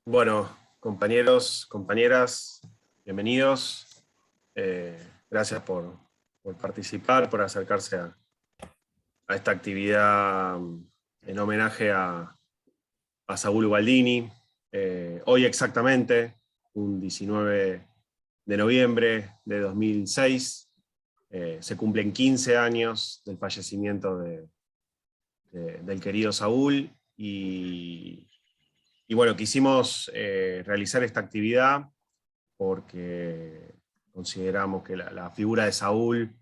Bueno, compañeros, compañeras, bienvenidos. Gracias por participar, por acercarse a esta actividad en homenaje a Saúl Ubaldini. Hoy exactamente, un 19 de noviembre de 2006, se cumplen 15 años del fallecimiento del querido Saúl, y bueno, quisimos realizar esta actividad porque consideramos que la figura de Saúl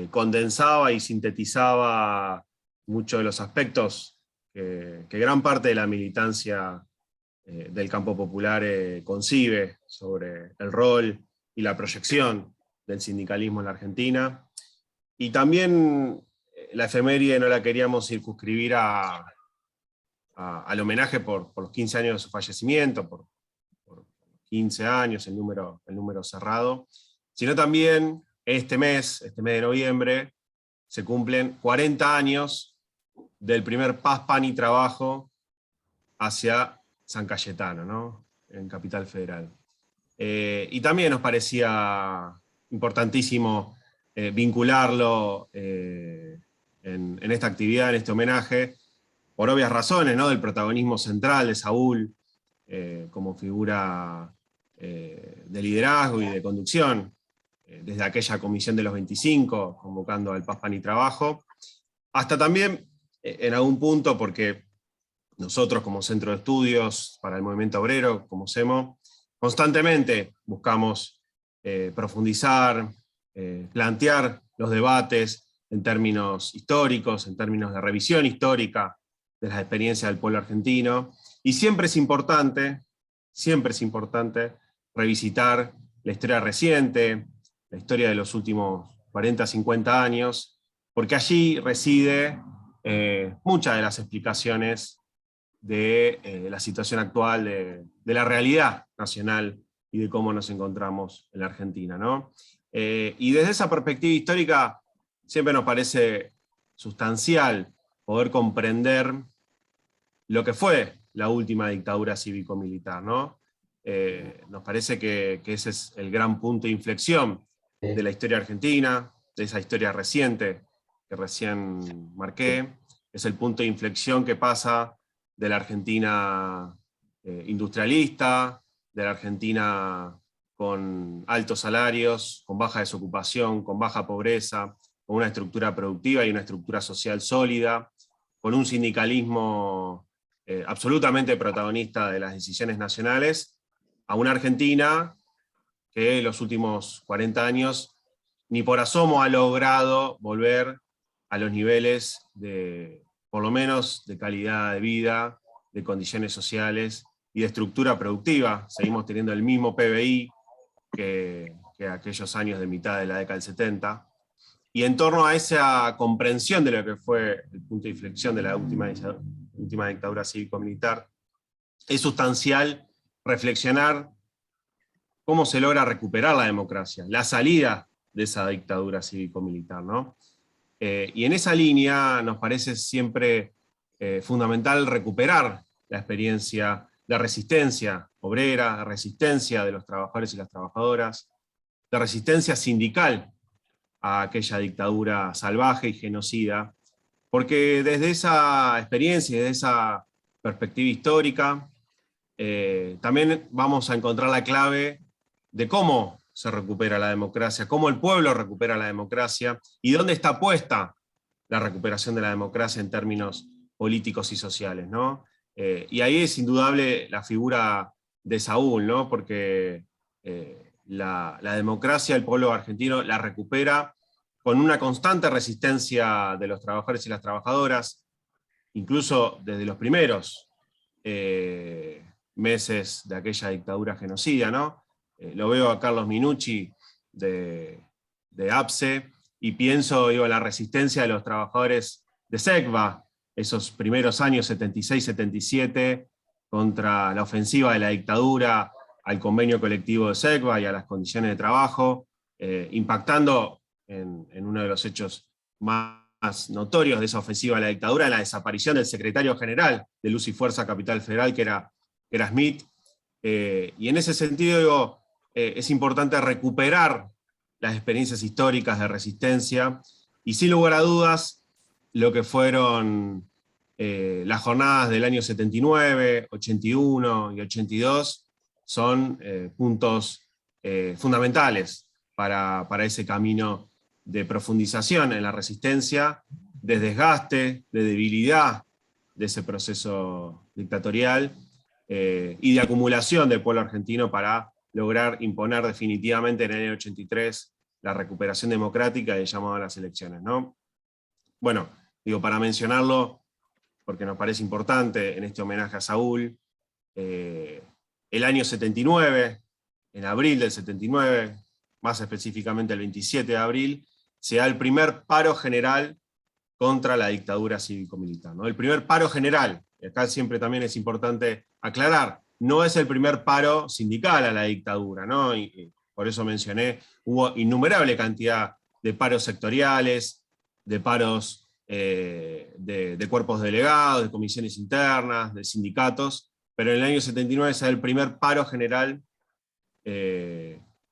condensaba y sintetizaba muchos de los aspectos que gran parte de la militancia del campo popular concibe sobre el rol y la proyección del sindicalismo en la Argentina. Y también la efeméride no la queríamos circunscribir al homenaje por los 15 años de su fallecimiento, por 15 años, el número cerrado, sino también este mes de noviembre, se cumplen 40 años del primer Paz, Pan y Trabajo hacia San Cayetano, ¿no? En Capital Federal. Y también nos parecía importantísimo vincularlo en esta actividad, en este homenaje, por obvias razones, ¿no? Del protagonismo central de Saúl como figura de liderazgo y de conducción, desde aquella comisión de los 25, convocando al Paz, Pan y Trabajo, hasta también, en algún punto, porque nosotros como Centro de Estudios para el Movimiento Obrero, como SEMO, constantemente buscamos profundizar, plantear los debates en términos históricos, en términos de revisión histórica de las experiencias del pueblo argentino, y siempre es importante revisitar la historia reciente, la historia de los últimos 40, 50 años, porque allí reside muchas de las explicaciones de la situación actual, de la realidad nacional y de cómo nos encontramos en la Argentina, ¿no? Y desde esa perspectiva histórica siempre nos parece sustancial poder comprender lo que fue la última dictadura cívico-militar, ¿no? Nos parece que ese es el gran punto de inflexión de la historia argentina, de esa historia reciente que recién marqué. Es el punto de inflexión que pasa de la Argentina industrialista, de la Argentina con altos salarios, con baja desocupación, con baja pobreza, con una estructura productiva y una estructura social sólida, con un sindicalismo absolutamente protagonista de las decisiones nacionales, a una Argentina que en los últimos 40 años ni por asomo ha logrado volver a los niveles de, por lo menos, de calidad de vida, de condiciones sociales y de estructura productiva. Seguimos teniendo el mismo PBI que aquellos años de mitad de la década del 70. Y en torno a esa comprensión de lo que fue el punto de inflexión de la última dictadura cívico-militar, es sustancial reflexionar cómo se logra recuperar la democracia, la salida de esa dictadura cívico-militar, ¿no? Y en esa línea nos parece siempre fundamental recuperar la experiencia de resistencia obrera, de resistencia de los trabajadores y las trabajadoras, de resistencia sindical a aquella dictadura salvaje y genocida, porque desde esa experiencia y desde esa perspectiva histórica, también vamos a encontrar la clave de cómo se recupera la democracia, cómo el pueblo recupera la democracia, y dónde está puesta la recuperación de la democracia en términos políticos y sociales, ¿no? Y ahí es indudable la figura de Saúl, ¿no? Porque la democracia, el pueblo argentino la recupera con una constante resistencia de los trabajadores y las trabajadoras, incluso desde los primeros meses de aquella dictadura genocida, ¿no? Lo veo a Carlos Minucci de APSE, y pienso, digo, en la resistencia de los trabajadores de SECBA, esos primeros años 76, 77, contra la ofensiva de la dictadura al convenio colectivo de SECBA y a las condiciones de trabajo, impactando en uno de los hechos más notorios de esa ofensiva de la dictadura, en la desaparición del secretario general de Luz y Fuerza Capital Federal, que era Smith, Y en ese sentido, digo, es importante recuperar las experiencias históricas de resistencia, y sin lugar a dudas, lo que fueron las jornadas del año 79, 81 y 82 son puntos fundamentales para ese camino de profundización en la resistencia, de desgaste, de debilidad de ese proceso dictatorial, y de acumulación del pueblo argentino para lograr imponer definitivamente en el año 83 la recuperación democrática y el llamado a las elecciones, ¿no? Bueno, digo, para mencionarlo, porque nos parece importante en este homenaje a Saúl, el año 79, en abril del 79, más específicamente el 27 de abril, se da el primer paro general contra la dictadura cívico-militar, ¿no? El primer paro general, y acá siempre también es importante aclarar, no es el primer paro sindical a la dictadura, ¿no? Y por eso mencioné, hubo innumerable cantidad de paros sectoriales, de paros de cuerpos delegados, de comisiones internas, de sindicatos, pero en el año 79 se da el primer paro general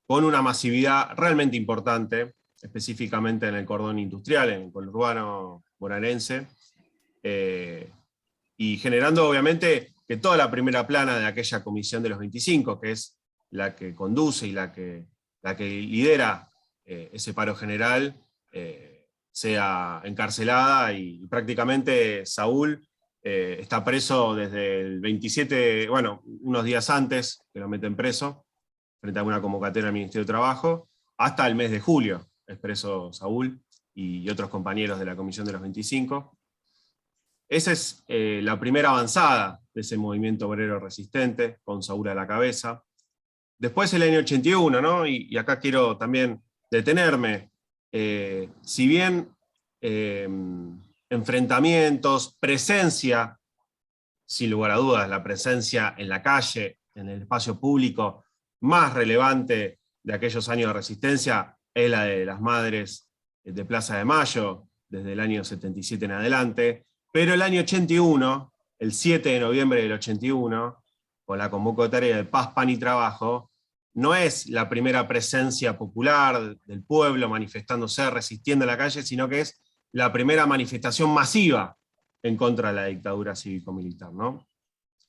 con una masividad realmente importante, específicamente en el cordón industrial, en el conurbano bonaerense, y generando obviamente que toda la primera plana de aquella comisión de los 25, que es la que conduce y la que lidera ese paro general, sea encarcelada, y prácticamente Saúl está preso desde el 27, bueno, unos días antes que lo meten preso, frente a una convocatoria del Ministerio de Trabajo, hasta el mes de julio es preso Saúl y otros compañeros de la Comisión de los 25. Esa es la primera avanzada de ese movimiento obrero resistente, con Saúl a la cabeza. Después el año 81, ¿no? Y acá quiero también detenerme. Si bien enfrentamientos, presencia, sin lugar a dudas, la presencia en la calle, en el espacio público, más relevante de aquellos años de resistencia es la de las madres de Plaza de Mayo, desde el año 77 en adelante, pero el año 81, el 7 de noviembre del 81, con la convocatoria de Paz, Pan y Trabajo, no es la primera presencia popular del pueblo manifestándose, resistiendo en la calle, sino que es la primera manifestación masiva en contra de la dictadura cívico-militar, ¿no?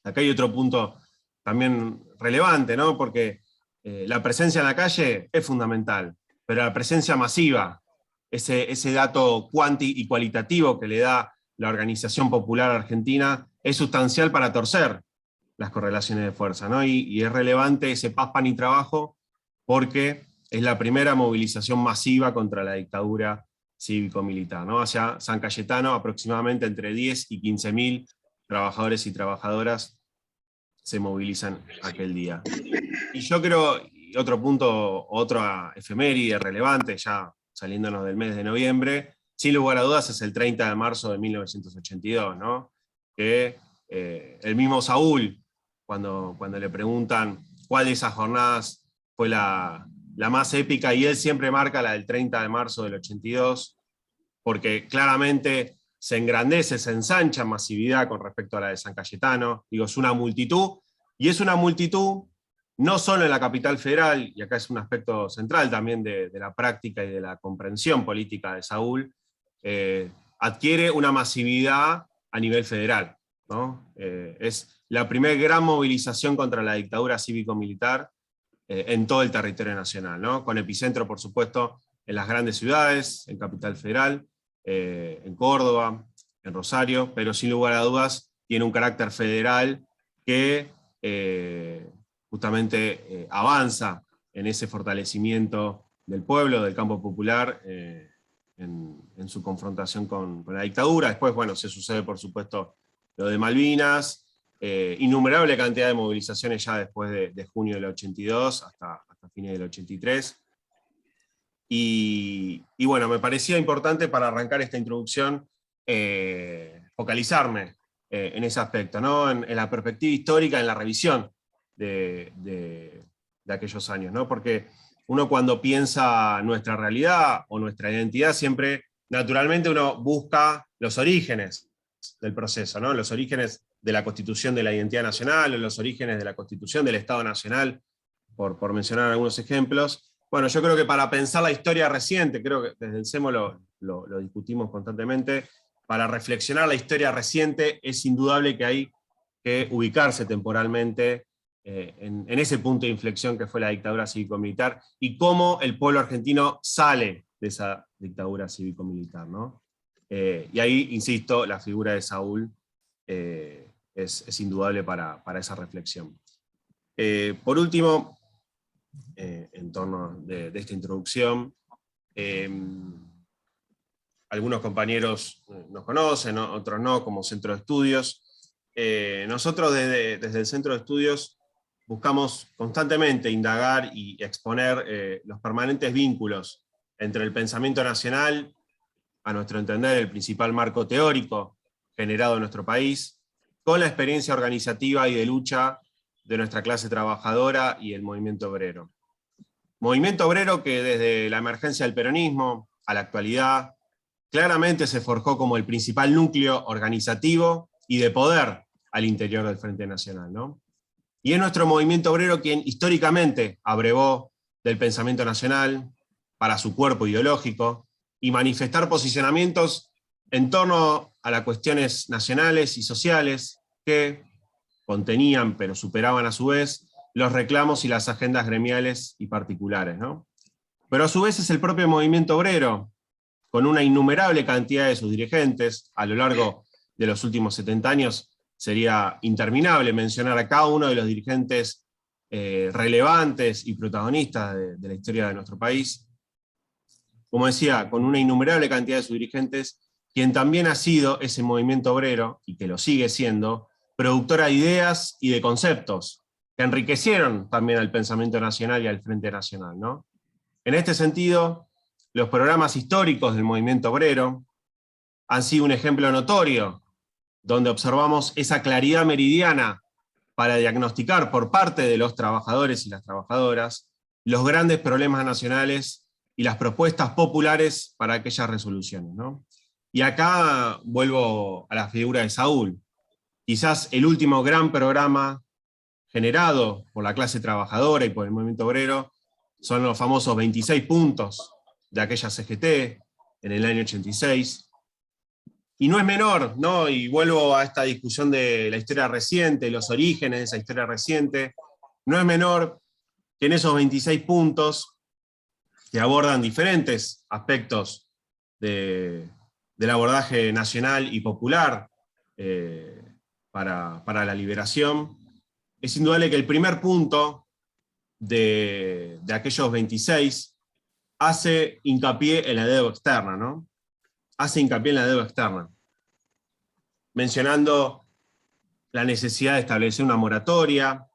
Acá hay otro punto también relevante, ¿no? Porque la presencia en la calle es fundamental, pero la presencia masiva, ese dato y cualitativo que le da la Organización Popular Argentina, es sustancial para torcer las correlaciones de fuerza, ¿no? Y es relevante ese Paz, Pan y Trabajo, porque es la primera movilización masiva contra la dictadura cívico-militar, ¿no? Hacia San Cayetano, aproximadamente entre 10 y 15.000 trabajadores y trabajadoras se movilizan aquel día. Y yo creo, otro punto, otra efeméride relevante, ya saliéndonos del mes de noviembre, sin lugar a dudas es el 30 de marzo de 1982, ¿no? Que el mismo Saúl, cuando le preguntan cuál de esas jornadas fue la más épica, y él siempre marca la del 30 de marzo del 82, porque claramente se engrandece, se ensancha en masividad con respecto a la de San Cayetano. Digo, es una multitud, y es una multitud no solo en la capital federal, y acá es un aspecto central también de la práctica y de la comprensión política de Saúl, adquiere una masividad a nivel federal, ¿no? Es la primera gran movilización contra la dictadura cívico-militar en todo el territorio nacional, ¿no? Con epicentro, por supuesto, en las grandes ciudades, en Capital Federal, en Córdoba, en Rosario, pero sin lugar a dudas tiene un carácter federal que justamente avanza en ese fortalecimiento del pueblo, del campo popular, en su confrontación con la dictadura. Después, bueno, se sucede, por supuesto, lo de Malvinas, innumerable cantidad de movilizaciones ya después de junio del 82 hasta fines del 83. Y bueno, me parecía importante para arrancar esta introducción focalizarme en ese aspecto, ¿no? En la perspectiva histórica, en la revisión de aquellos años, ¿no? Porque uno, cuando piensa nuestra realidad o nuestra identidad, siempre naturalmente uno busca los orígenes del proceso, ¿no? Los orígenes de la constitución de la identidad nacional, o los orígenes de la constitución del Estado Nacional, por mencionar algunos ejemplos. Bueno, yo creo que para pensar la historia reciente, creo que desde el CEMO lo discutimos constantemente, para reflexionar la historia reciente es indudable que hay que ubicarse temporalmente en ese punto de inflexión que fue la dictadura cívico-militar, y cómo el pueblo argentino sale de esa dictadura cívico-militar, ¿no? Y ahí, insisto, la figura de Saúl es indudable para esa reflexión. Por último, en torno de esta introducción, algunos compañeros nos conocen, ¿no? Otros no, como Centro de Estudios. Nosotros desde el Centro de Estudios buscamos constantemente indagar y exponer los permanentes vínculos entre el pensamiento nacional, a nuestro entender el principal marco teórico generado en nuestro país, con la experiencia organizativa y de lucha de nuestra clase trabajadora y el movimiento obrero. Movimiento obrero que desde la emergencia del peronismo a la actualidad claramente se forjó como el principal núcleo organizativo y de poder al interior del Frente Nacional, ¿no? Y es nuestro movimiento obrero quien históricamente abrevó del pensamiento nacional para su cuerpo ideológico y manifestar posicionamientos en torno a las cuestiones nacionales y sociales que contenían, pero superaban a su vez, los reclamos y las agendas gremiales y particulares, ¿no? Pero a su vez es el propio movimiento obrero, con una innumerable cantidad de sus dirigentes, a lo largo de los últimos 70 años, sería interminable mencionar a cada uno de los dirigentes relevantes y protagonistas de la historia de nuestro país. Como decía, con una innumerable cantidad de sus dirigentes, quien también ha sido ese movimiento obrero, y que lo sigue siendo, productora de ideas y de conceptos, que enriquecieron también al pensamiento nacional y al Frente Nacional, ¿no? En este sentido, los programas históricos del movimiento obrero han sido un ejemplo notorio, donde observamos esa claridad meridiana para diagnosticar por parte de los trabajadores y las trabajadoras los grandes problemas nacionales y las propuestas populares para aquellas resoluciones, ¿no? Y acá vuelvo a la figura de Saúl, quizás el último gran programa generado por la clase trabajadora y por el movimiento obrero, son los famosos 26 puntos de aquella CGT en el año 86. Y no es menor, ¿no? Y vuelvo a esta discusión de la historia reciente, los orígenes de esa historia reciente, no es menor que en esos 26 puntos, que abordan diferentes aspectos del abordaje nacional y popular para la liberación, es indudable que el primer punto de aquellos 26 hace hincapié en la deuda externa, ¿no? Hace hincapié en la deuda externa, mencionando la necesidad de establecer una moratoria,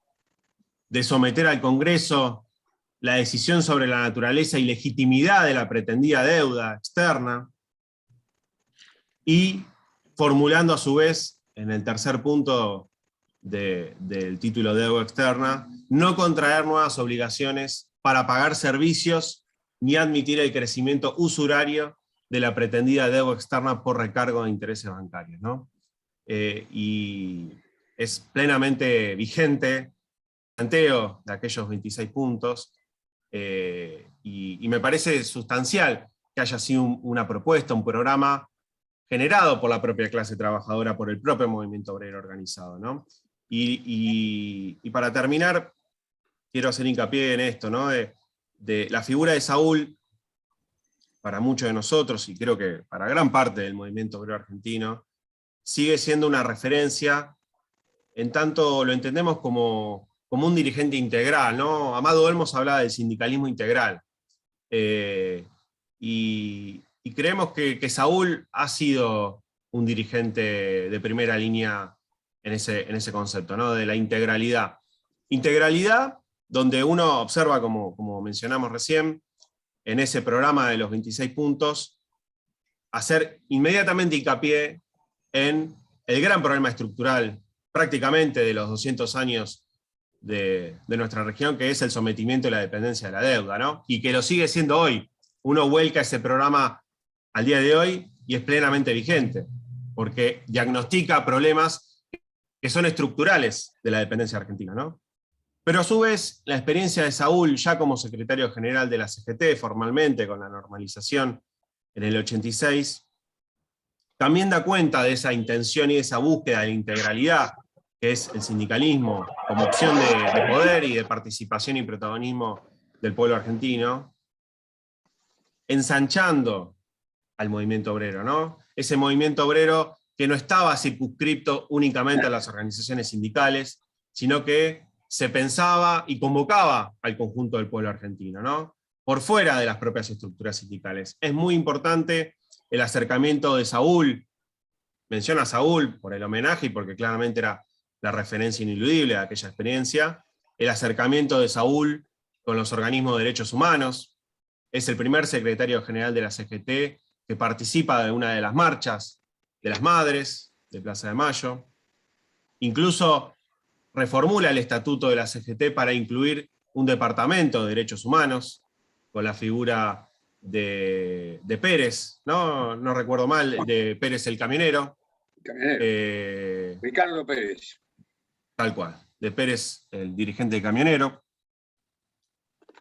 de someter al Congreso la decisión sobre la naturaleza y legitimidad de la pretendida deuda externa, y formulando a su vez, en el tercer punto del título de deuda externa, no contraer nuevas obligaciones para pagar servicios ni admitir el crecimiento usurario de la pretendida deuda externa por recargo de intereses bancarios, ¿no? Y es plenamente vigente el planteo de aquellos 26 puntos, y me parece sustancial que haya sido una propuesta, un programa generado por la propia clase trabajadora, por el propio movimiento obrero organizado, ¿no? Y para terminar, quiero hacer hincapié en esto, ¿no? De la figura de Saúl, para muchos de nosotros, y creo que para gran parte del movimiento obrero argentino, sigue siendo una referencia, en tanto lo entendemos como un dirigente integral, ¿no? Amado Olmos hablaba del sindicalismo integral, y creemos que Saúl ha sido un dirigente de primera línea en ese concepto, ¿no? De la integralidad. Integralidad donde uno observa, como mencionamos recién, en ese programa de los 26 puntos, hacer inmediatamente hincapié en el gran problema estructural, prácticamente de los 200 años de nuestra región, que es el sometimiento y la dependencia de la deuda, ¿no? Y que lo sigue siendo hoy. Uno vuelca ese programa al día de hoy y es plenamente vigente. porque diagnostica problemas que son estructurales de la dependencia argentina, ¿no? Pero a su vez, la experiencia de Saúl, ya como secretario general de la CGT, formalmente, con la normalización en el 86, también da cuenta de esa intención y de esa búsqueda de integralidad, que es el sindicalismo, como opción de poder y de participación y protagonismo del pueblo argentino, ensanchando al movimiento obrero, ¿no? Ese movimiento obrero que no estaba circunscripto únicamente a las organizaciones sindicales, sino que se pensaba y convocaba al conjunto del pueblo argentino, ¿no? Por fuera de las propias estructuras sindicales. Es muy importante el acercamiento de Saúl, menciona a Saúl por el homenaje y porque claramente era la referencia ineludible de aquella experiencia, el acercamiento de Saúl con los organismos de derechos humanos, es el primer secretario general de la CGT que participa de una de las marchas de las madres de Plaza de Mayo, incluso reformula el estatuto de la CGT para incluir un departamento de derechos humanos, con la figura de Pérez, ¿no? No recuerdo mal, de Pérez el camionero. Ricardo Pérez. Tal cual, de Pérez, el dirigente camionero.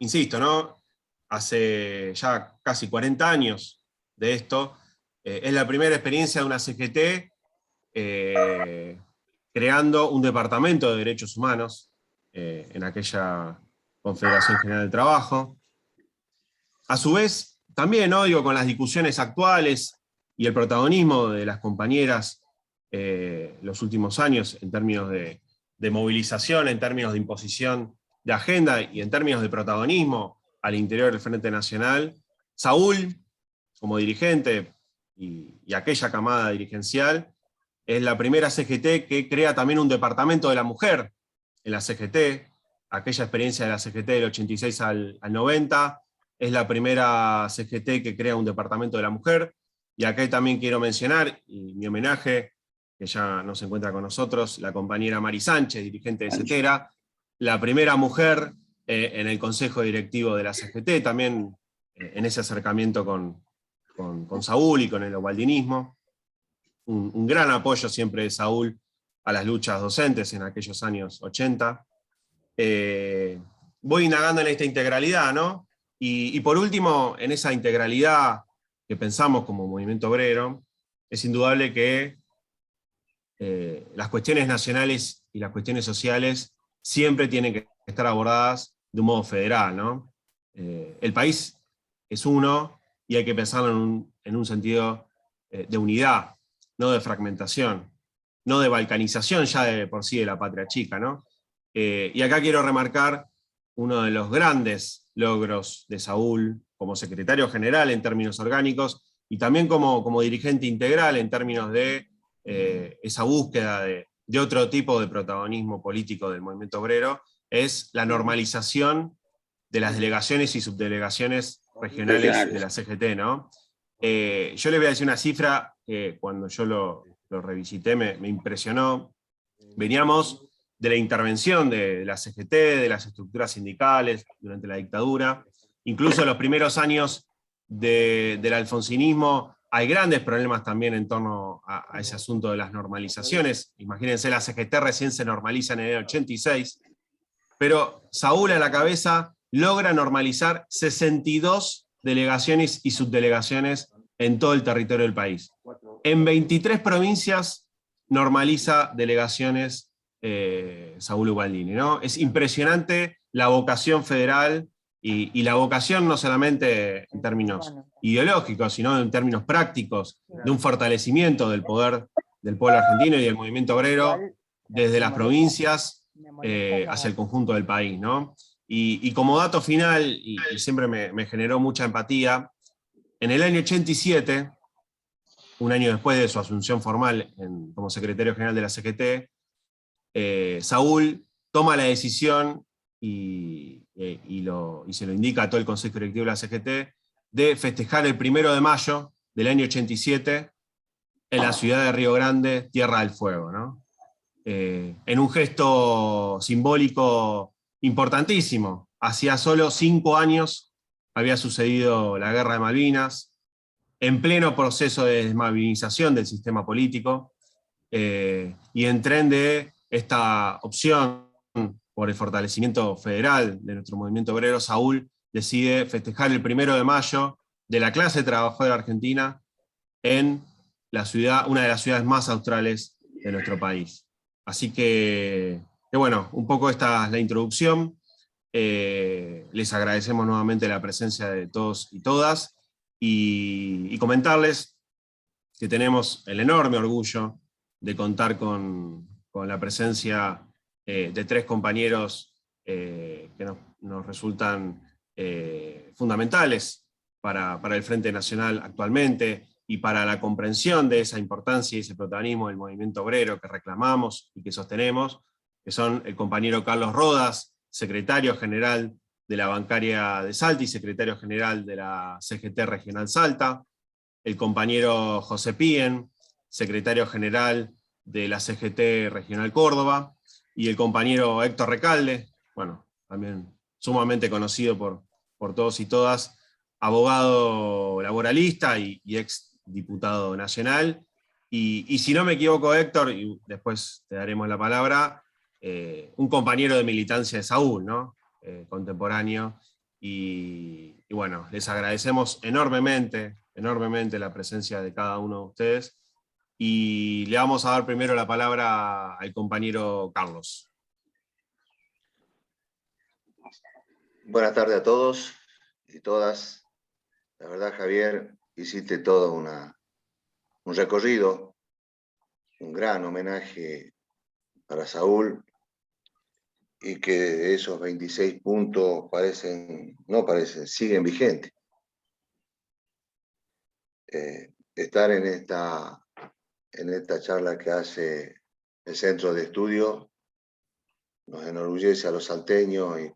Insisto, ¿no? Hace ya casi 40 años de esto, es la primera experiencia de una CGT creando un departamento de derechos humanos en aquella Confederación General del Trabajo. A su vez, también, ¿no? Digo, con las discusiones actuales y el protagonismo de las compañeras los últimos años en términos de movilización, en términos de imposición de agenda y en términos de protagonismo al interior del Frente Nacional, Saúl, como dirigente y aquella camada dirigencial, es la primera CGT que crea también un departamento de la mujer en la CGT, aquella experiencia de la CGT del 86 al 90, es la primera CGT que crea un departamento de la mujer, y acá también quiero mencionar, y mi homenaje, que ya no se encuentra con nosotros, la compañera Mari Sánchez, dirigente de CETERA, la primera mujer en el consejo directivo de la CGT, también en ese acercamiento con Saúl y con el ovaldinismo. Un gran apoyo siempre de Saúl a las luchas docentes en aquellos años 80. Voy indagando en esta integralidad, ¿no? Y por último, en esa integralidad que pensamos como movimiento obrero, es indudable que las cuestiones nacionales y las cuestiones sociales siempre tienen que estar abordadas de un modo federal, ¿no? El país es uno y hay que pensarlo en un sentido de unidad, no de fragmentación, no de balcanización ya de por sí de la patria chica, ¿no? Y acá quiero remarcar uno de los grandes logros de Saúl como secretario general en términos orgánicos y también como dirigente integral en términos de esa búsqueda de otro tipo de protagonismo político del movimiento obrero, es la normalización de las delegaciones y subdelegaciones regionales de la CGT, ¿no? Yo les voy a decir una cifra que cuando yo lo revisité me impresionó. Veníamos de la intervención de la CGT, de las estructuras sindicales durante la dictadura, incluso en los primeros años del alfonsinismo, hay grandes problemas también en torno a ese asunto de las normalizaciones. Imagínense, la CGT recién se normaliza en el 86, pero Saúl a la cabeza logra normalizar 62 delegaciones y subdelegaciones en todo el territorio del país. En 23 provincias normaliza delegaciones Saúl Ubaldini, ¿no? Es impresionante la vocación federal y la vocación no solamente en términos ideológicos, sino en términos prácticos, de un fortalecimiento del poder del pueblo argentino y del movimiento obrero desde las provincias hacia el conjunto del país, ¿no? Y como dato final, y siempre me generó mucha empatía, en el año 87, un año después de su asunción formal como secretario general de la CGT, Saúl toma la decisión y se lo indica a todo el Consejo Directivo de la CGT de festejar el 1 de mayo del año 87 en la ciudad de Río Grande, Tierra del Fuego, ¿no? En un gesto simbólico importantísimo. Hacía solo 5 años había sucedido la Guerra de Malvinas, en pleno proceso de desmovilización del sistema político, y en tren de esta opción por el fortalecimiento federal de nuestro movimiento obrero, Saúl decide festejar el 1 de mayo de la clase trabajadora argentina en la ciudad, una de las ciudades más australes de nuestro país. Así que bueno, un poco esta es la introducción. Les agradecemos nuevamente la presencia de todos y todas, y comentarles que tenemos el enorme orgullo de contar con la presencia de 3 compañeros que nos resultan fundamentales para el Frente Nacional actualmente, y para la comprensión de esa importancia y ese protagonismo del movimiento obrero que reclamamos y que sostenemos, que son el compañero Carlos Rodas, secretario general de la bancaria de Salta y secretario general de la CGT Regional Salta; el compañero José Pien, secretario general de la CGT Regional Córdoba; y el compañero Héctor Recalde, bueno, también sumamente conocido por todos y todas, abogado laboralista y ex diputado nacional. Y si no me equivoco, Héctor, y después te daremos la palabra, un compañero de militancia de Saúl, ¿no? Contemporáneo. Y bueno, les agradecemos enormemente la presencia de cada uno de ustedes, y le vamos a dar primero la palabra al compañero Carlos. Buenas tardes a todos y todas. La verdad, Javier, hiciste todo un recorrido, un gran homenaje para Saúl, y que esos 26 puntos siguen vigentes. Estar en esta charla que hace el Centro de Estudio nos enorgullece a los salteños, y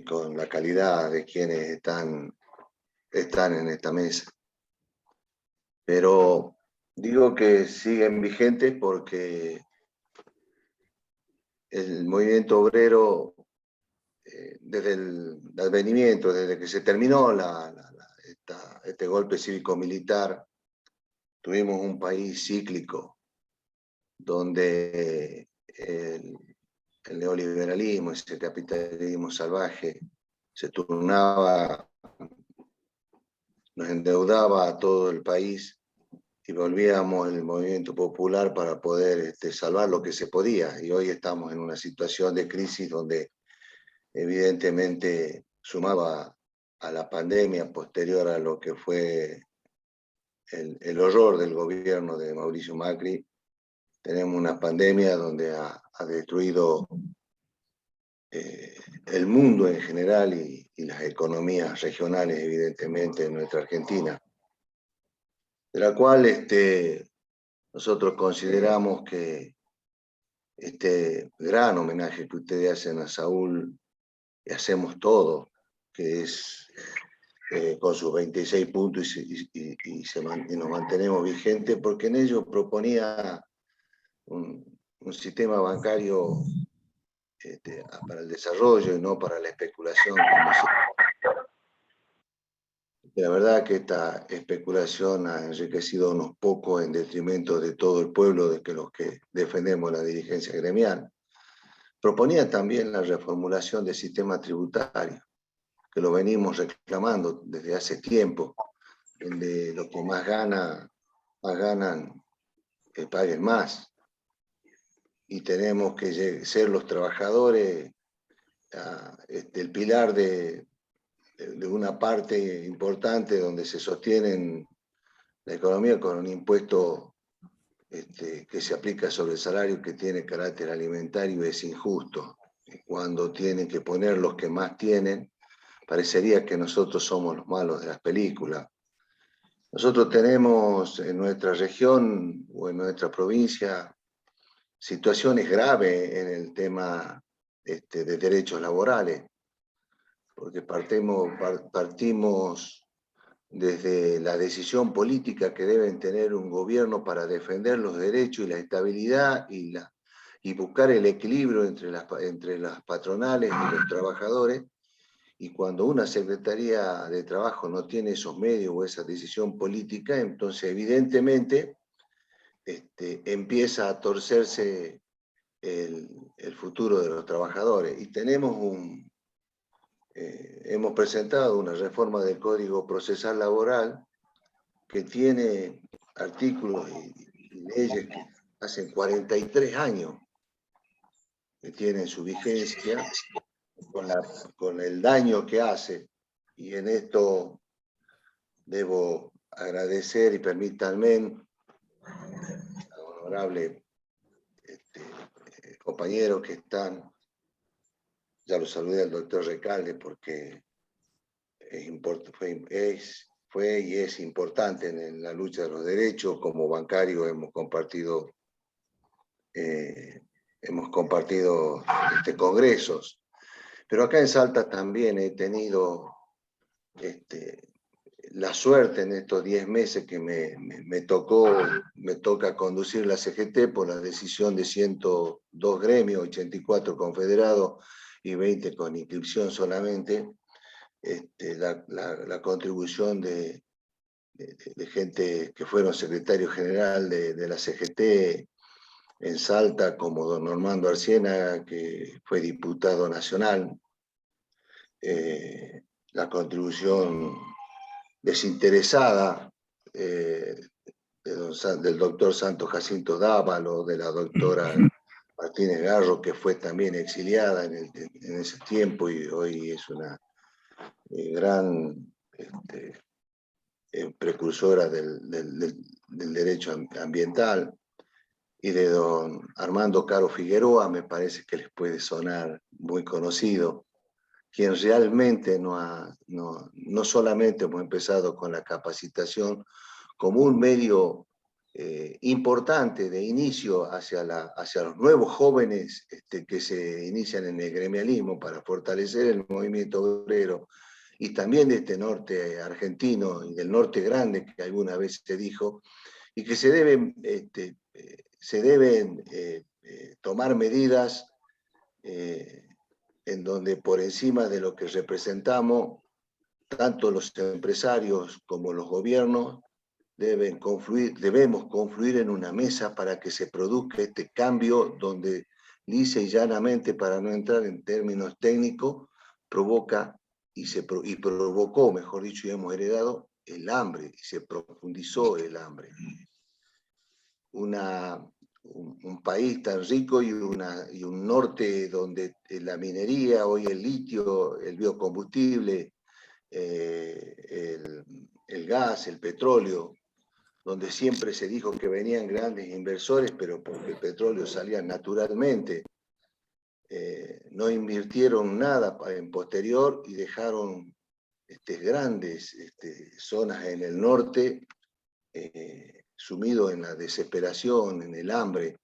con la calidad de quienes están en esta mesa. Pero digo que siguen vigentes porque el movimiento obrero, desde el advenimiento, desde que se terminó este golpe cívico-militar, tuvimos un país cíclico donde el neoliberalismo, ese capitalismo salvaje, se turnaba, nos endeudaba a todo el país, y volvíamos el movimiento popular para poder salvar lo que se podía. Y hoy estamos en una situación de crisis donde evidentemente sumaba a la pandemia posterior a lo que fue el horror del gobierno de Mauricio Macri. Tenemos una pandemia donde ha destruido el mundo en general, y las economías regionales, evidentemente, en nuestra Argentina, de la cual nosotros consideramos que este gran homenaje que ustedes hacen a Saúl, y hacemos todo, que es con sus 26 puntos, y nos mantenemos vigentes, porque en ello proponía un sistema bancario para el desarrollo y no para la especulación. La verdad que esta especulación ha enriquecido a unos pocos en detrimento de todo el pueblo, de que los que defendemos la dirigencia gremial. Proponía también la reformulación del sistema tributario, que lo venimos reclamando desde hace tiempo, donde los que más ganan, que paguen más. Y tenemos que ser los trabajadores el pilar de una parte importante donde se sostienen la economía, con un impuesto que se aplica sobre el salario, que tiene carácter alimentario, es injusto. Cuando tienen que poner los que más tienen, parecería que nosotros somos los malos de las películas. Nosotros tenemos en nuestra región o en nuestra provincia situaciones graves en el tema de derechos laborales, porque partimos desde la decisión política que deben tener un gobierno para defender los derechos y la estabilidad, y buscar el equilibrio entre las patronales y los trabajadores, Y cuando una Secretaría de Trabajo no tiene esos medios o esa decisión política, entonces evidentemente empieza a torcerse el futuro de los trabajadores. Y hemos presentado una reforma del Código Procesal Laboral que tiene artículos y leyes que hacen 43 años que tienen su vigencia, con el daño que hace. Y en esto debo agradecer, y permítanme, a honorables compañeros que están, ya lo saludé al doctor Recalde porque fue y es importante en la lucha de los derechos. Como bancario hemos compartido congresos. Pero acá en Salta también he tenido la suerte en estos 10 meses que me toca conducir la CGT por la decisión de 102 gremios, 84 confederados y 20 con inscripción solamente, la contribución de gente que fueron secretario general de la CGT en Salta, como don Normando Arciena, que fue diputado nacional, la contribución desinteresada del doctor Santos Jacinto Dávalo, de la doctora Martínez Garro, que fue también exiliada en ese tiempo y hoy es una gran precursora del derecho ambiental, y de don Armando Caro Figueroa, me parece que les puede sonar muy conocido, quien realmente no solamente hemos empezado con la capacitación como un medio importante de inicio hacia los nuevos jóvenes que se inician en el gremialismo para fortalecer el movimiento obrero, y también de este norte argentino y del norte grande que alguna vez se dijo, y que se deben tomar medidas en donde por encima de lo que representamos, tanto los empresarios como los gobiernos debemos confluir en una mesa para que se produzca este cambio donde lisa y llanamente, para no entrar en términos técnicos, provoca y provocó, mejor dicho, y hemos heredado el hambre, y se profundizó el hambre. Un país tan rico y un norte donde la minería, hoy el litio, el biocombustible, el gas, el petróleo, donde siempre se dijo que venían grandes inversores, pero porque el petróleo salía naturalmente, no invirtieron nada en posterior y dejaron grandes zonas en el norte sumido en la desesperación, en el hambre.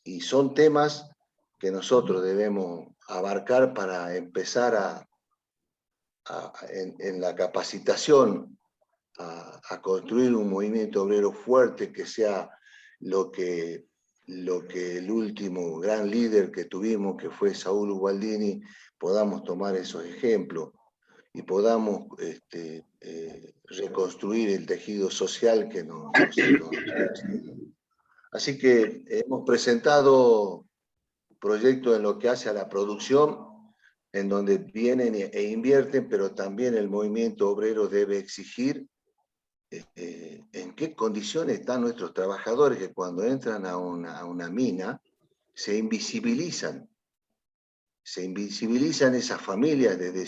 Y son temas que nosotros debemos abarcar para empezar en la capacitación a construir un movimiento obrero fuerte, que sea lo que el último gran líder que tuvimos, que fue Saúl Ubaldini, podamos tomar esos ejemplos y podamos reconstruir el tejido social que nos. Así que hemos presentado proyectos en lo que hace a la producción, en donde vienen e invierten, pero también el movimiento obrero debe exigir en qué condiciones están nuestros trabajadores, que cuando entran a una mina se invisibilizan esas familias desde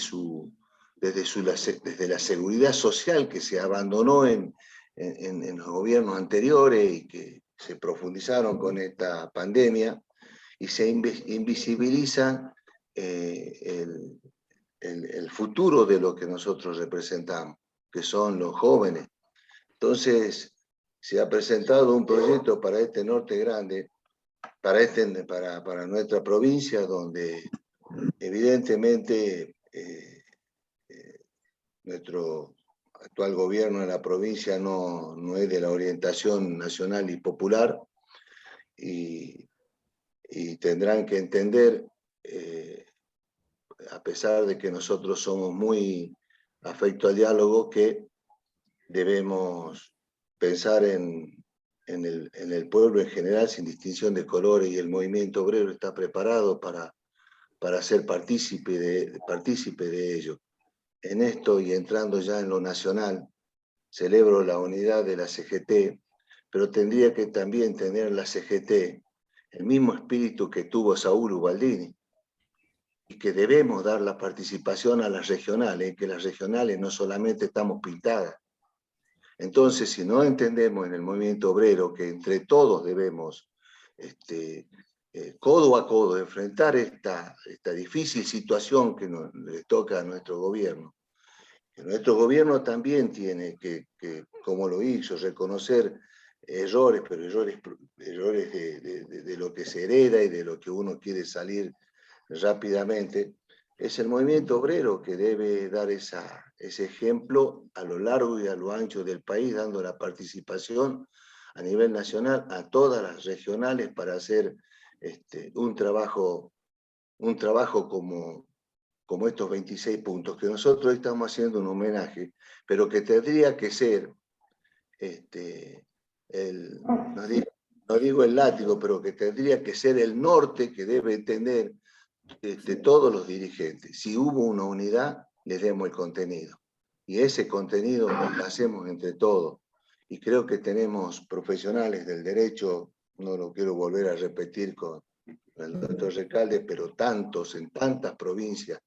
la seguridad social que se abandonó en los gobiernos anteriores y que se profundizaron con esta pandemia, y se invisibiliza el futuro de lo que nosotros representamos, que son los jóvenes. Entonces, se ha presentado un proyecto para este norte grande, para nuestra provincia, donde evidentemente nuestro actual gobierno de la provincia no es de la orientación nacional y popular, y tendrán que entender, pesar de que nosotros somos muy afecto al diálogo, que debemos pensar en el pueblo en general, sin distinción de colores, y el movimiento obrero está preparado para ser partícipe de ello. En esto, y entrando ya en lo nacional, celebro la unidad de la CGT, pero tendría que también tener la CGT el mismo espíritu que tuvo Saúl Ubaldini, y que debemos dar la participación a las regionales, que las regionales no solamente estamos pintadas. Entonces, si no entendemos en el movimiento obrero que entre todos debemos, codo a codo, enfrentar esta difícil situación que le toca a nuestro gobierno, que nuestro gobierno también tiene que, como lo hizo, reconocer errores, pero errores de lo que se hereda y de lo que uno quiere salir rápidamente. Es el movimiento obrero que debe dar ese ejemplo a lo largo y a lo ancho del país, dando la participación a nivel nacional a todas las regionales para hacer un trabajo como estos 26 puntos, que nosotros estamos haciendo un homenaje, pero que tendría que ser, no digo el látigo, pero que tendría que ser el norte que debe entender todos los dirigentes. Si hubo una unidad, les demos el contenido. Y ese contenido lo hacemos entre todos. Y creo que tenemos profesionales del derecho, no lo quiero volver a repetir con el doctor Recalde, pero tantos en tantas provincias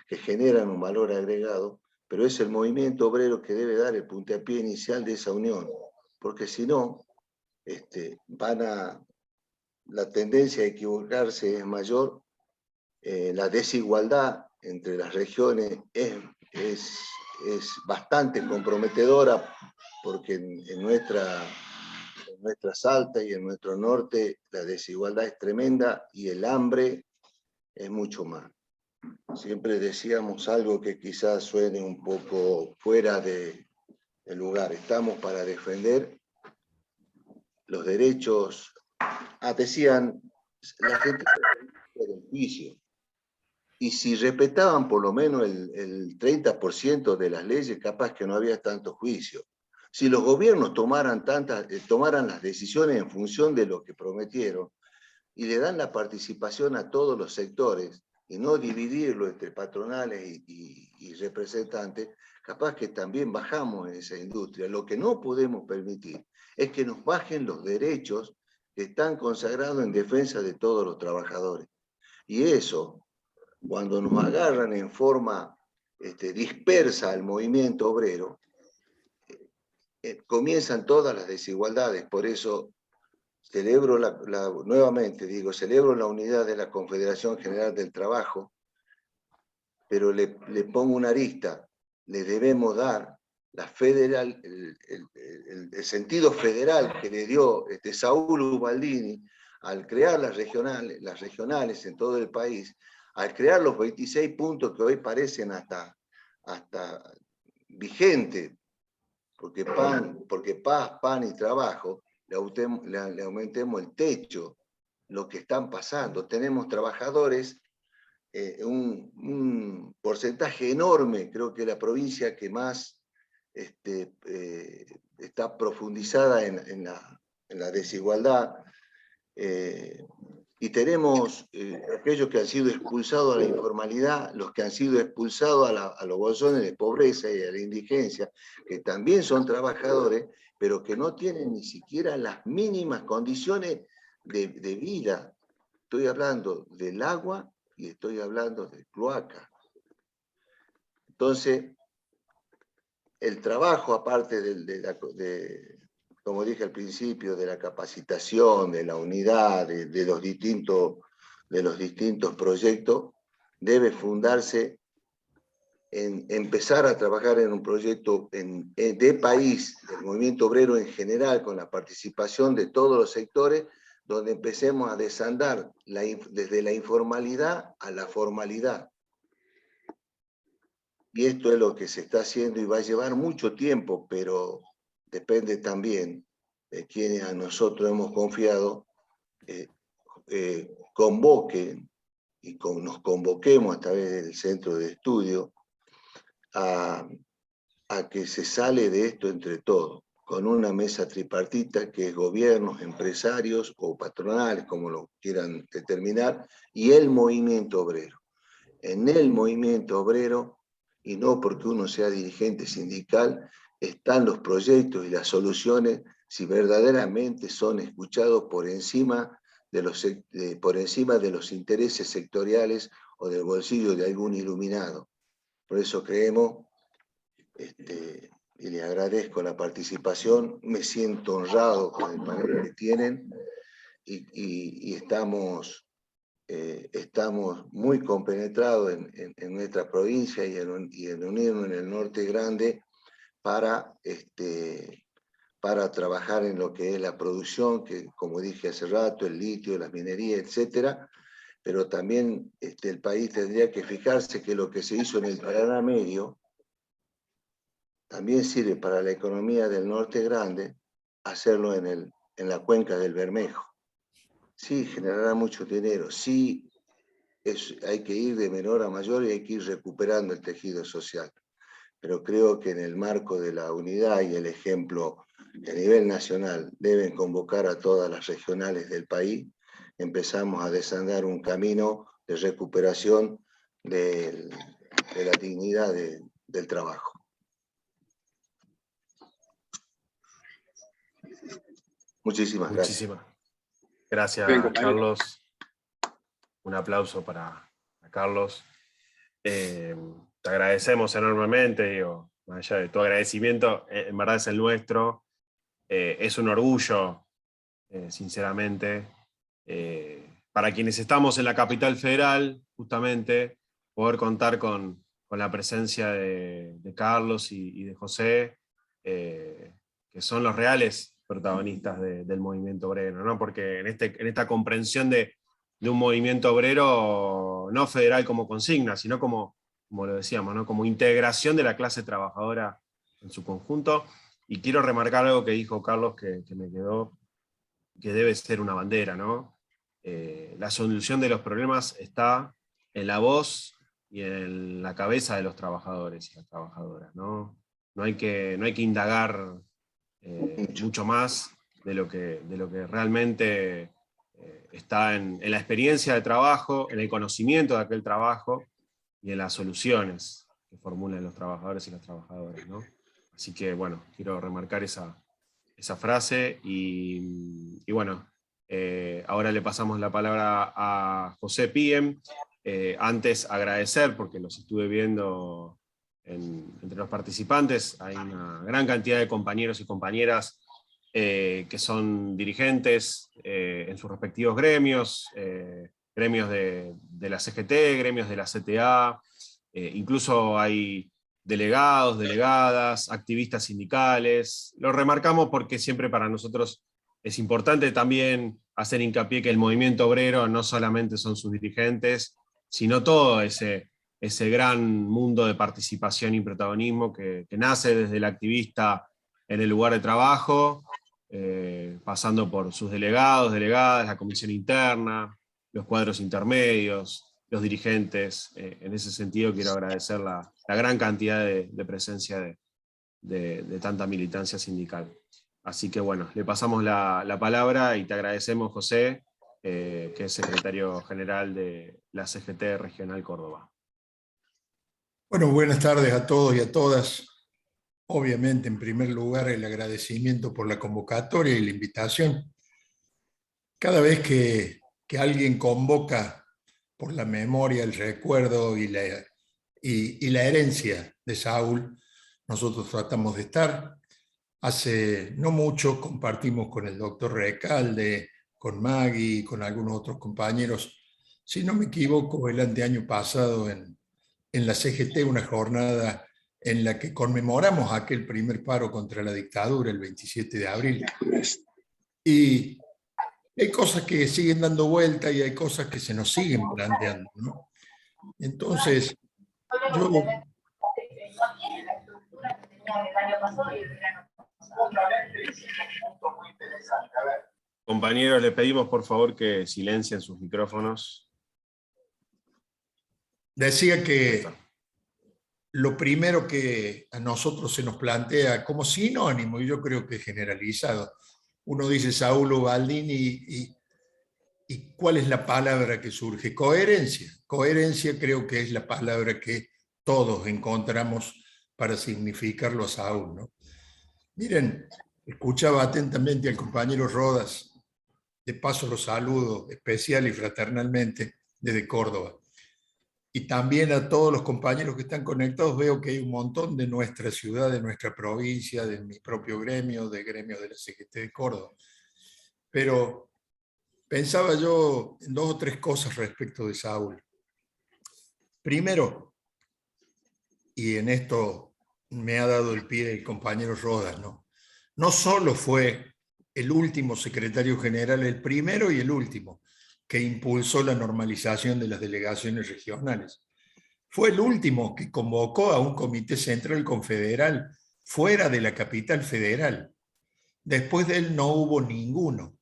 que generan un valor agregado, pero es el movimiento obrero que debe dar el puntapié inicial de esa unión, porque si no, la tendencia a equivocarse es mayor. La desigualdad entre las regiones es bastante comprometedora, porque en nuestra Salta y en nuestro norte la desigualdad es tremenda y el hambre es mucho más. Siempre decíamos algo que quizás suene un poco fuera de lugar. Estamos para defender los derechos. Decían, la gente del juicio. Y si respetaban por lo menos el 30% de las leyes, capaz que no había tanto juicio. Si los gobiernos tomaran las decisiones en función de lo que prometieron y le dan la participación a todos los sectores y no dividirlo entre patronales y representantes, capaz que también bajamos en esa industria. Lo que no podemos permitir es que nos bajen los derechos que están consagrados en defensa de todos los trabajadores. Y eso, cuando nos agarran en forma dispersa al movimiento obrero, comienzan todas las desigualdades. Por eso celebro nuevamente celebro la unidad de la Confederación General del Trabajo, pero le pongo una arista. Le debemos dar el sentido federal que le dio Saúl Ubaldini al crear las regionales en todo el país, al crear los 26 puntos que hoy parecen hasta vigentes, porque paz, pan y trabajo, le aumentemos el techo, lo que están pasando. Tenemos trabajadores, un porcentaje enorme, creo que la provincia que más está profundizada en la desigualdad, y tenemos aquellos que han sido expulsados a la informalidad, los que han sido expulsados a los bolsones de pobreza y a la indigencia, que también son trabajadores, pero que no tienen ni siquiera las mínimas condiciones de vida. Estoy hablando del agua y estoy hablando de cloaca. Entonces, el trabajo, aparte como dije al principio, de la capacitación, de la unidad, de los distintos proyectos, debe fundarse en empezar a trabajar en un proyecto de país, del movimiento obrero en general, con la participación de todos los sectores, donde empecemos a desandar desde la informalidad a la formalidad. Y esto es lo que se está haciendo y va a llevar mucho tiempo, pero depende también de quienes a nosotros hemos confiado, convoquen y nos convoquemos a través del centro de estudio a que se sale de esto entre todos, con una mesa tripartita que es gobiernos, empresarios o patronales, como lo quieran determinar, y el movimiento obrero. En el movimiento obrero, y no porque uno sea dirigente sindical, están los proyectos y las soluciones si verdaderamente son escuchados por encima de los intereses sectoriales o del bolsillo de algún iluminado. Por eso creemos, y les agradezco la participación, me siento honrado con el panel que tienen y estamos muy compenetrados en nuestra provincia y en unirnos en el Norte Grande para trabajar en lo que es la producción, que como dije hace rato, el litio, las minerías, etcétera, pero también el país tendría que fijarse que lo que se hizo en el Paraná Medio también sirve para la economía del Norte Grande, hacerlo en la cuenca del Bermejo. Sí, generará mucho dinero, sí, hay que ir de menor a mayor y hay que ir recuperando el tejido social. Pero creo que en el marco de la unidad y el ejemplo que a nivel nacional deben convocar a todas las regionales del país, empezamos a desandar un camino de recuperación de la dignidad del trabajo. Muchísimas gracias, Carlos. Un aplauso para Carlos. Te agradecemos enormemente, digo, más allá de tu agradecimiento, en verdad es el nuestro. Es un orgullo, sinceramente, para quienes estamos en la capital federal, justamente, poder contar con la presencia de Carlos y de José, que son los reales protagonistas del movimiento obrero, ¿no? Porque en esta comprensión de un movimiento obrero no federal como consigna, sino como lo decíamos, ¿no? Como integración de la clase trabajadora en su conjunto. Y quiero remarcar algo que dijo Carlos que me quedó, que debe ser una bandera, ¿no? La solución de los problemas está en la voz y en la cabeza de los trabajadores y las trabajadoras, ¿no? No hay que indagar mucho más de lo que realmente está en la experiencia de trabajo, en el conocimiento de aquel trabajo y en las soluciones que formulan los trabajadores y las trabajadoras, ¿no? Así que, bueno, quiero remarcar esa frase y bueno, ahora le pasamos la palabra a José Piem. Antes agradecer, porque los estuve viendo entre los participantes, hay una gran cantidad de compañeros y compañeras que son dirigentes en sus respectivos gremios, gremios de la CGT, gremios de la CTA, incluso hay delegados, delegadas, activistas sindicales. Lo remarcamos porque siempre para nosotros es importante también hacer hincapié que el movimiento obrero no solamente son sus dirigentes, sino todo ese gran mundo de participación y protagonismo que nace desde el activista en el lugar de trabajo, pasando por sus delegados, delegadas, la comisión interna, los cuadros intermedios, los dirigentes. En ese sentido quiero agradecer la gran cantidad de presencia de tanta militancia sindical. Así que bueno, le pasamos la palabra y te agradecemos, José, que es secretario general de la CGT Regional Córdoba. Bueno, buenas tardes a todos y a todas. Obviamente, en primer lugar, el agradecimiento por la convocatoria y la invitación. Cada vez que alguien convoca por la memoria, el recuerdo y la herencia de Saúl, nosotros tratamos de estar. Hace no mucho compartimos con el doctor Recalde, con Maggie, con algunos otros compañeros, si no me equivoco, el anteaño pasado en la CGT, una jornada en la que conmemoramos aquel primer paro contra la dictadura, el 27 de abril. Y hay cosas que siguen dando vuelta y hay cosas que se nos siguen planteando, ¿no? Entonces, yo... Compañeros, le pedimos por favor que silencien sus micrófonos. Decía que lo primero que a nosotros se nos plantea como sinónimo, y yo creo que generalizado, uno dice Saúl Ubaldini y ¿cuál es la palabra que surge? Coherencia. Coherencia creo que es la palabra que todos encontramos para significarlo a Saúl, ¿no? Miren, escuchaba atentamente al compañero Rodas, de paso lo saludo especial y fraternalmente desde Córdoba. Y también a todos los compañeros que están conectados, veo que hay un montón de nuestra ciudad, de nuestra provincia, de mi propio gremio, de gremios de la CGT de Córdoba. Pero pensaba yo en dos o tres cosas respecto de Saúl. Primero, y en esto me ha dado el pie el compañero Rodas, ¿no? No solo fue el último secretario general, el primero y el último, que impulsó la normalización de las delegaciones regionales. Fue el último que convocó a un comité central confederal fuera de la capital federal. Después de él no hubo ninguno.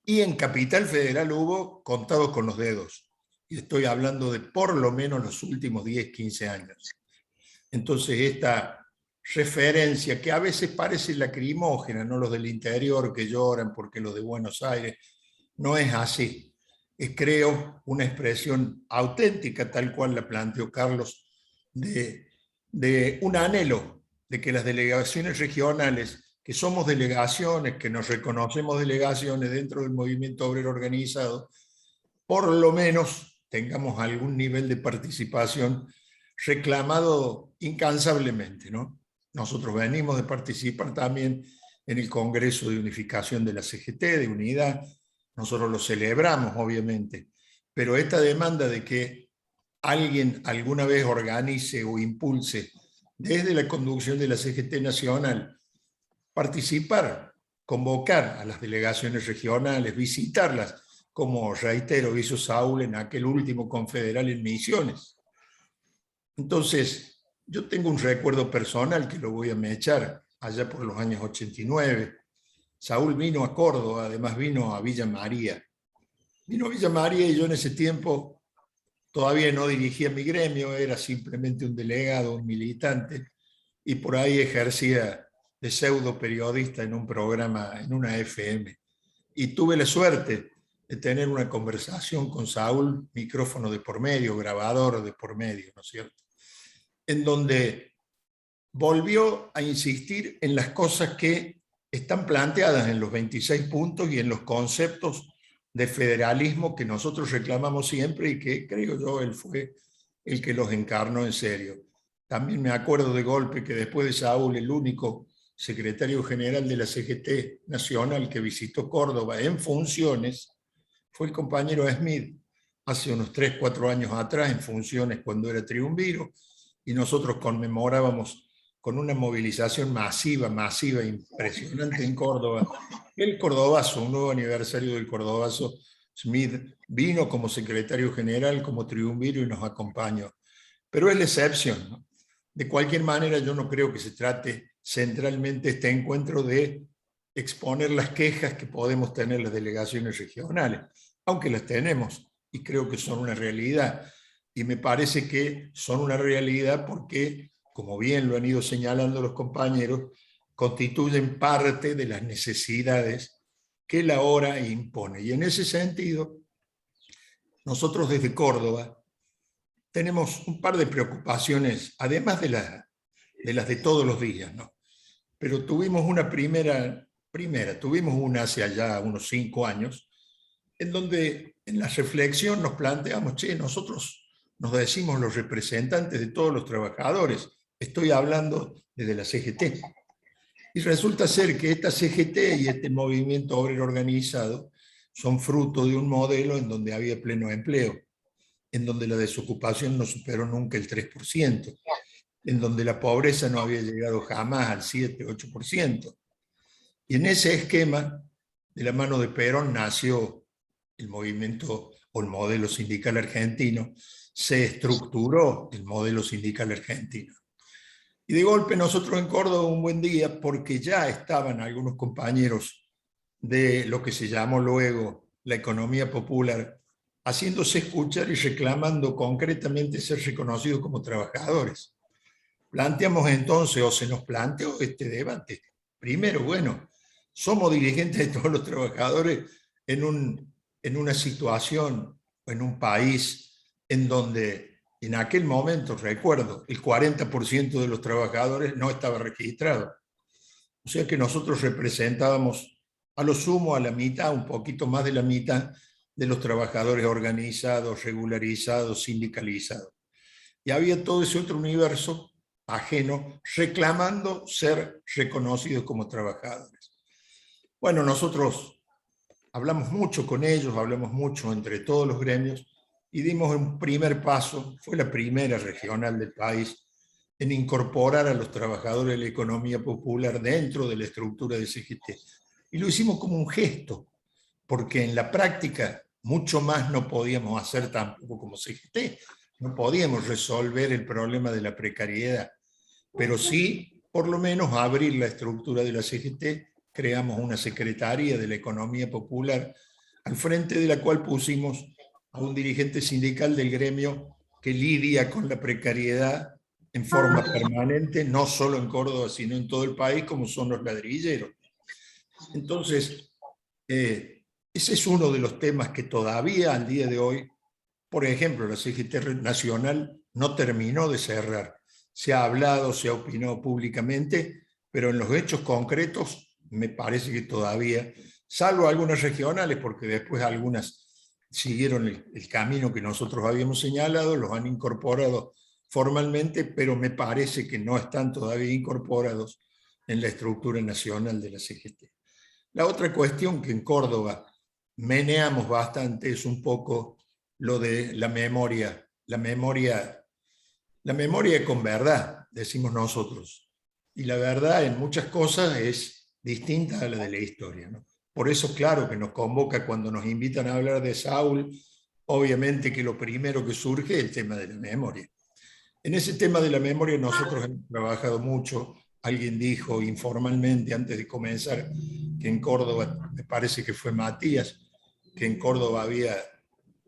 Y en capital federal hubo contados con los dedos. Y estoy hablando de por lo menos los últimos 10, 15 años. Entonces esta referencia que a veces parece lacrimógena, no los del interior que lloran porque los de Buenos Aires, no es así. Es, creo, una expresión auténtica, tal cual la planteó Carlos, de un anhelo de que las delegaciones regionales, que somos delegaciones, que nos reconocemos delegaciones dentro del movimiento obrero organizado, por lo menos tengamos algún nivel de participación reclamado incansablemente, ¿no? Nosotros venimos de participar también en el Congreso de Unificación de la CGT, de Unidad. Nosotros lo celebramos, obviamente, pero esta demanda de que alguien alguna vez organice o impulse desde la conducción de la CGT nacional, participar, convocar a las delegaciones regionales, visitarlas, como reitero, hizo Saúl en aquel último confederal en Misiones. Entonces, yo tengo un recuerdo personal que lo voy a mechar allá por los años 89. Saúl vino a Córdoba, además vino a Villa María. Vino a Villa María y yo en ese tiempo todavía no dirigía mi gremio, era simplemente un delegado, un militante, y por ahí ejercía de pseudo periodista en un programa, en una FM. Y tuve la suerte de tener una conversación con Saúl, micrófono de por medio, grabador de por medio, ¿no es cierto? En donde volvió a insistir en las cosas que están planteadas en los 26 puntos y en los conceptos de federalismo que nosotros reclamamos siempre y que creo yo él fue el que los encarnó en serio. También me acuerdo de golpe que después de Saúl, el único secretario general de la CGT nacional que visitó Córdoba en funciones fue el compañero Smith, hace unos 3, 4 años atrás, en funciones cuando era triunviro, y nosotros conmemorábamos con una movilización masiva, impresionante en Córdoba, el Cordobazo, un nuevo aniversario del Cordobazo. Smith vino como secretario general, como triunviro y nos acompañó. Pero es la excepción, ¿no? De cualquier manera, yo no creo que se trate centralmente este encuentro de exponer las quejas que podemos tener las delegaciones regionales, aunque las tenemos y creo que son una realidad. Y me parece que son una realidad porque, como bien lo han ido señalando los compañeros, constituyen parte de las necesidades que la hora impone. Y en ese sentido, nosotros desde Córdoba tenemos un par de preocupaciones, además de las de todos los días, ¿no? Pero tuvimos una tuvimos una hace allá unos 5 años, en donde en la reflexión nos planteamos, nosotros nos decimos los representantes de todos los trabajadores, estoy hablando desde la CGT, y resulta ser que esta CGT y este movimiento obrero organizado son fruto de un modelo en donde había pleno empleo, en donde la desocupación no superó nunca el 3%, en donde la pobreza no había llegado jamás al 7, 8%. Y en ese esquema, de la mano de Perón, nació el movimiento o el modelo sindical argentino, se estructuró el modelo sindical argentino. Y de golpe nosotros en Córdoba un buen día, porque ya estaban algunos compañeros de lo que se llamó luego la economía popular haciéndose escuchar y reclamando concretamente ser reconocidos como trabajadores. Planteamos entonces, o se nos planteó este debate. Primero, bueno, somos dirigentes de todos los trabajadores en una situación, en un país en donde en aquel momento, recuerdo, el 40% de los trabajadores no estaba registrado. O sea que nosotros representábamos a lo sumo a la mitad, un poquito más de la mitad de los trabajadores organizados, regularizados, sindicalizados. Y había todo ese otro universo ajeno reclamando ser reconocidos como trabajadores. Bueno, nosotros hablamos mucho con ellos, hablamos mucho entre todos los gremios y dimos un primer paso, fue la primera regional del país en incorporar a los trabajadores de la economía popular dentro de la estructura de CGT. Y lo hicimos como un gesto, porque en la práctica mucho más no podíamos hacer tampoco como CGT, no podíamos resolver el problema de la precariedad, pero sí, por lo menos, abrir la estructura de la CGT, creamos una Secretaría de la Economía Popular, al frente de la cual pusimos a un dirigente sindical del gremio que lidia con la precariedad en forma permanente, no solo en Córdoba, sino en todo el país, como son los ladrilleros. Entonces, ese es uno de los temas que todavía al día de hoy, por ejemplo, la CGT Nacional no terminó de cerrar. Se ha hablado, se ha opinado públicamente, pero en los hechos concretos me parece que todavía, salvo algunas regionales, porque después algunas siguieron el camino que nosotros habíamos señalado, los han incorporado formalmente, pero me parece que no están todavía incorporados en la estructura nacional de la CGT. La otra cuestión que en Córdoba meneamos bastante es un poco lo de la memoria con verdad, decimos nosotros. Y la verdad en muchas cosas es distinta a la de la historia, ¿no? Por eso, claro, que nos convoca cuando nos invitan a hablar de Saúl, obviamente que lo primero que surge es el tema de la memoria. En ese tema de la memoria nosotros hemos trabajado mucho. Alguien dijo informalmente antes de comenzar que en Córdoba, me parece que fue Matías, que en Córdoba había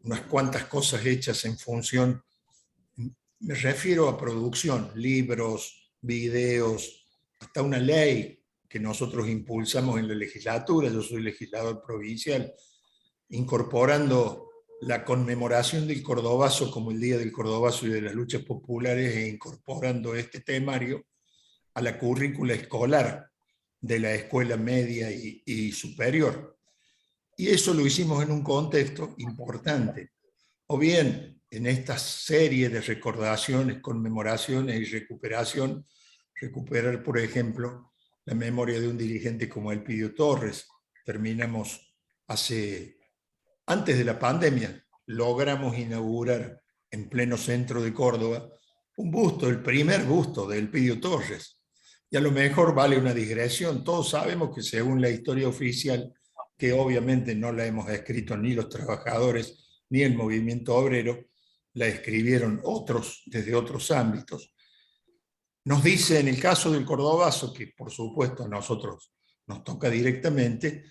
unas cuantas cosas hechas en función, me refiero a producción, libros, videos, hasta una ley que nosotros impulsamos en la legislatura, yo soy legislador provincial, incorporando la conmemoración del Cordobazo como el Día del Cordobazo y de las luchas populares e incorporando este temario a la currícula escolar de la escuela media y superior. Y eso lo hicimos en un contexto importante. O bien, en esta serie de recordaciones, conmemoraciones y recuperación, recuperar, por ejemplo, la memoria de un dirigente como Elpidio Torres. Terminamos antes de la pandemia, logramos inaugurar en pleno centro de Córdoba un busto, el primer busto de Elpidio Torres. Y a lo mejor vale una digresión. Todos sabemos que según la historia oficial, que obviamente no la hemos escrito ni los trabajadores ni el movimiento obrero, la escribieron otros desde otros ámbitos. Nos dice en el caso del Cordobazo, que por supuesto a nosotros nos toca directamente,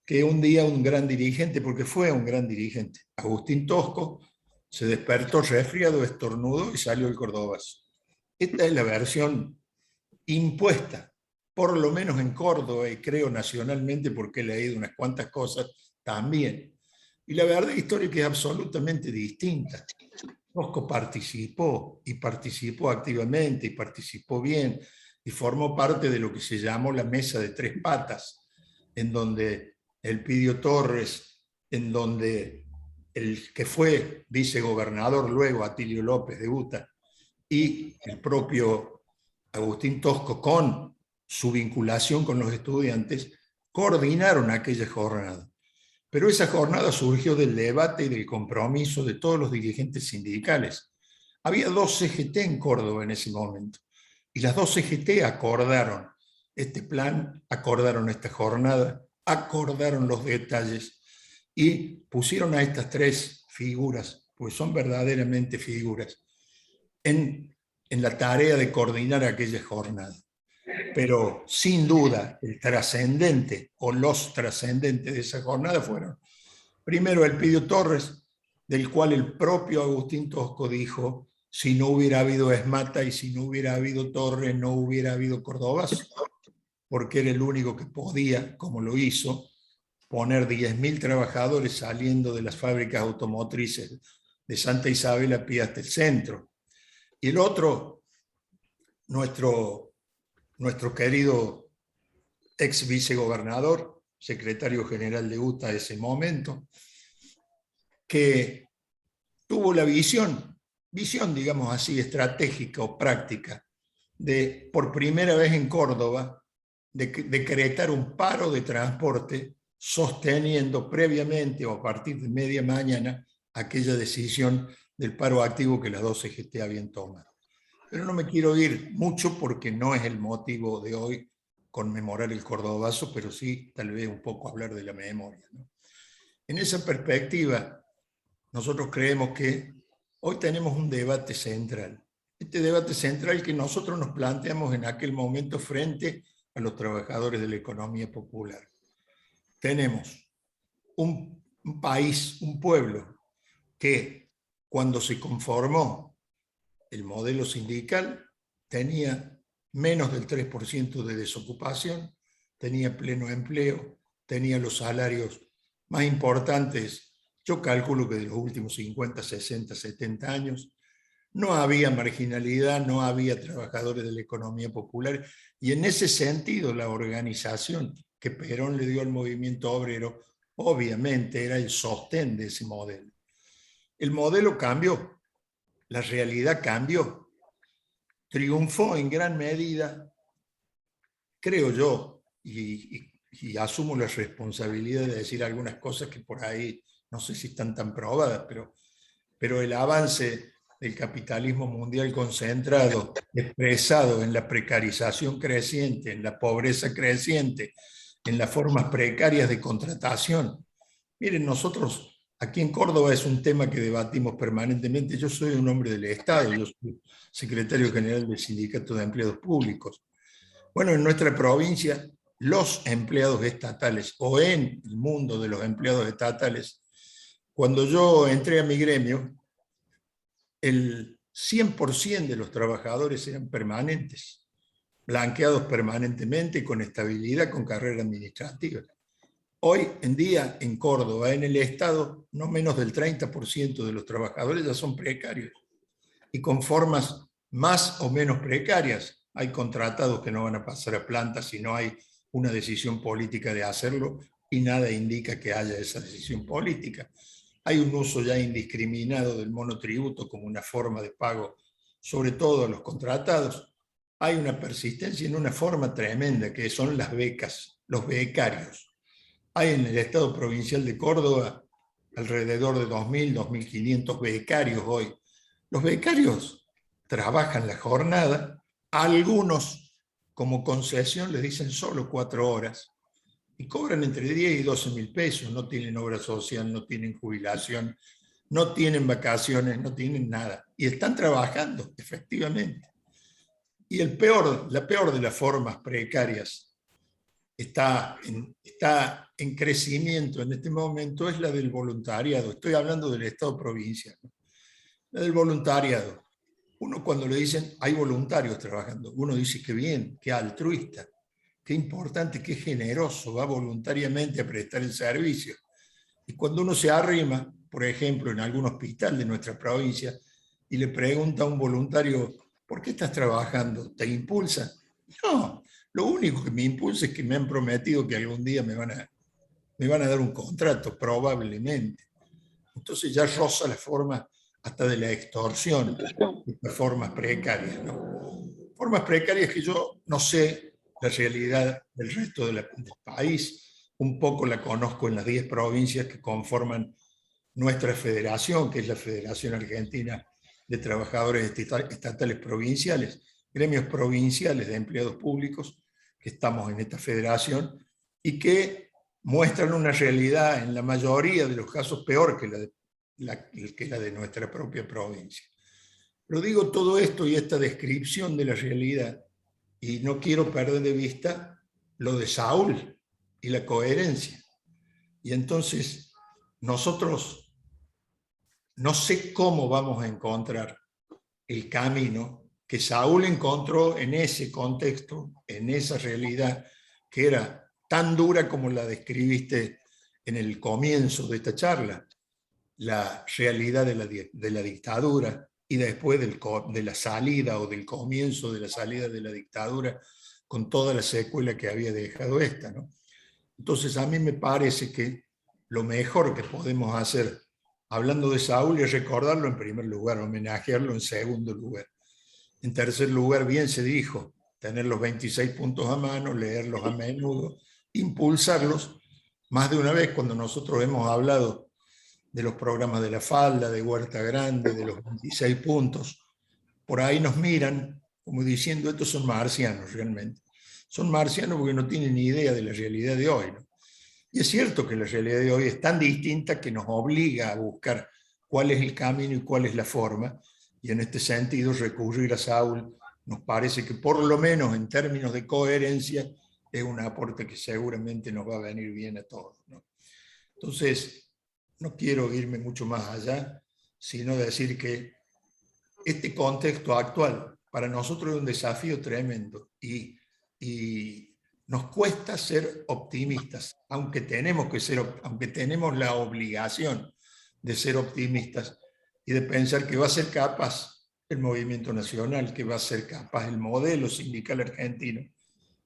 que un día un gran dirigente, porque fue un gran dirigente, Agustín Tosco, se despertó resfriado, estornudo y salió el Cordobazo. Esta es la versión impuesta, por lo menos en Córdoba y creo nacionalmente, porque he leído unas cuantas cosas también. Y la verdad histórica es absolutamente distinta. Tosco participó, y participó activamente, y participó bien, y formó parte de lo que se llamó la mesa de tres patas, en donde Elpidio Torres, en donde el que fue vicegobernador luego, Atilio López de Uta, y el propio Agustín Tosco, con su vinculación con los estudiantes, coordinaron aquella jornada. Pero esa jornada surgió del debate y del compromiso de todos los dirigentes sindicales. Había dos CGT en Córdoba en ese momento, y las dos CGT acordaron este plan, acordaron esta jornada, acordaron los detalles y pusieron a estas tres figuras, pues son verdaderamente figuras, en la tarea de coordinar aquella jornada. Pero sin duda el trascendente o los trascendentes de esa jornada fueron primero Elpidio Torres, del cual el propio Agustín Tosco dijo: si no hubiera habido Esmata y si no hubiera habido Torres, no hubiera habido Cordobazo, porque era el único que podía, como lo hizo, poner 10.000 trabajadores saliendo de las fábricas automotrices de Santa Isabel a pie hasta el centro. Y el otro, nuestro querido ex vicegobernador, secretario general de UTA de ese momento, que tuvo la visión, digamos así, estratégica o práctica, de por primera vez en Córdoba, de decretar un paro de transporte, sosteniendo previamente o a partir de media mañana aquella decisión del paro activo que las dos CGT habían tomado. Pero no me quiero ir mucho porque no es el motivo de hoy conmemorar el Cordobazo, pero sí tal vez un poco hablar de la memoria, ¿no? En esa perspectiva, nosotros creemos que hoy tenemos un debate central. Este debate central que nosotros nos planteamos en aquel momento frente a los trabajadores de la economía popular. Tenemos un país, un pueblo, que cuando se conformó el modelo sindical tenía menos del 3% de desocupación, tenía pleno empleo, tenía los salarios más importantes, yo calculo que de los últimos 50, 60, 70 años. No había marginalidad, no había trabajadores de la economía popular, y en ese sentido la organización que Perón le dio al movimiento obrero obviamente era el sostén de ese modelo. El modelo cambió, la realidad cambió, triunfó en gran medida, creo yo, y asumo la responsabilidad de decir algunas cosas que por ahí no sé si están tan probadas, pero el avance del capitalismo mundial concentrado, expresado en la precarización creciente, en la pobreza creciente, en las formas precarias de contratación. Miren, nosotros aquí en Córdoba es un tema que debatimos permanentemente. Yo soy un hombre del Estado, yo soy secretario general del Sindicato de Empleados Públicos. Bueno, en nuestra provincia, los empleados estatales, o en el mundo de los empleados estatales, cuando yo entré a mi gremio, el 100% de los trabajadores eran permanentes, blanqueados permanentemente, con estabilidad, con carrera administrativa. Hoy en día, en Córdoba, en el Estado, no menos del 30% de los trabajadores ya son precarios, y con formas más o menos precarias. Hay contratados que no van a pasar a planta si no hay una decisión política de hacerlo, y nada indica que haya esa decisión política. Hay un uso ya indiscriminado del monotributo como una forma de pago, sobre todo a los contratados. Hay una persistencia en una forma tremenda, que son las becas, los becarios. Hay en el Estado Provincial de Córdoba alrededor de 2.000, 2.500 becarios hoy. Los becarios trabajan la jornada, a algunos como concesión les dicen solo 4 horas, y cobran entre 10 y 12 mil pesos, no tienen obra social, no tienen jubilación, no tienen vacaciones, no tienen nada, y están trabajando, efectivamente. Y la peor de las formas precarias está en crecimiento en este momento, es la del voluntariado. Estoy hablando del Estado provincial, ¿no? La del voluntariado. Uno, cuando le dicen hay voluntarios trabajando, uno dice qué bien, qué altruista, qué importante, qué generoso, va voluntariamente a prestar el servicio. Y cuando uno se arrima, por ejemplo, en algún hospital de nuestra provincia, y le pregunta a un voluntario: ¿por qué estás trabajando? ¿Te impulsa? No, lo único que me impulsa es que me han prometido que algún día me van a dar un contrato, probablemente. Entonces ya roza la forma hasta de la extorsión, de formas precarias, ¿no? Formas precarias que yo no sé la realidad del resto del país, un poco la conozco en las 10 provincias que conforman nuestra federación, que es la Federación Argentina de Trabajadores Estatales Provinciales, gremios provinciales de empleados públicos que estamos en esta federación y que muestran una realidad en la mayoría de los casos peor que la de nuestra propia provincia. Pero digo todo esto y esta descripción de la realidad, y no quiero perder de vista lo de Saúl y la coherencia. Y entonces nosotros no sé cómo vamos a encontrar el camino que Saúl encontró en ese contexto, en esa realidad que era tan dura como la describiste en el comienzo de esta charla, la realidad de la dictadura y después de la salida o del comienzo de la salida de la dictadura con toda la secuela que había dejado esta, ¿no? Entonces a mí me parece que lo mejor que podemos hacer hablando de Saúl es recordarlo en primer lugar, homenajearlo en segundo lugar. En tercer lugar, bien se dijo, tener los 26 puntos a mano, leerlos a menudo, impulsarlos. Más de una vez cuando nosotros hemos hablado de los programas de La Falda, de Huerta Grande, de los 26 puntos, por ahí nos miran como diciendo, estos son marcianos realmente. Son marcianos porque no tienen ni idea de la realidad de hoy, ¿no? Y es cierto que la realidad de hoy es tan distinta que nos obliga a buscar cuál es el camino y cuál es la forma, y en este sentido recurrir a Saúl nos parece que por lo menos en términos de coherencia es un aporte que seguramente nos va a venir bien a todos, ¿no? Entonces, no quiero irme mucho más allá, sino decir que este contexto actual para nosotros es un desafío tremendo y nos cuesta ser optimistas, aunque tenemos la obligación de ser optimistas y de pensar que va a ser capaz el movimiento nacional, que va a ser capaz el modelo sindical argentino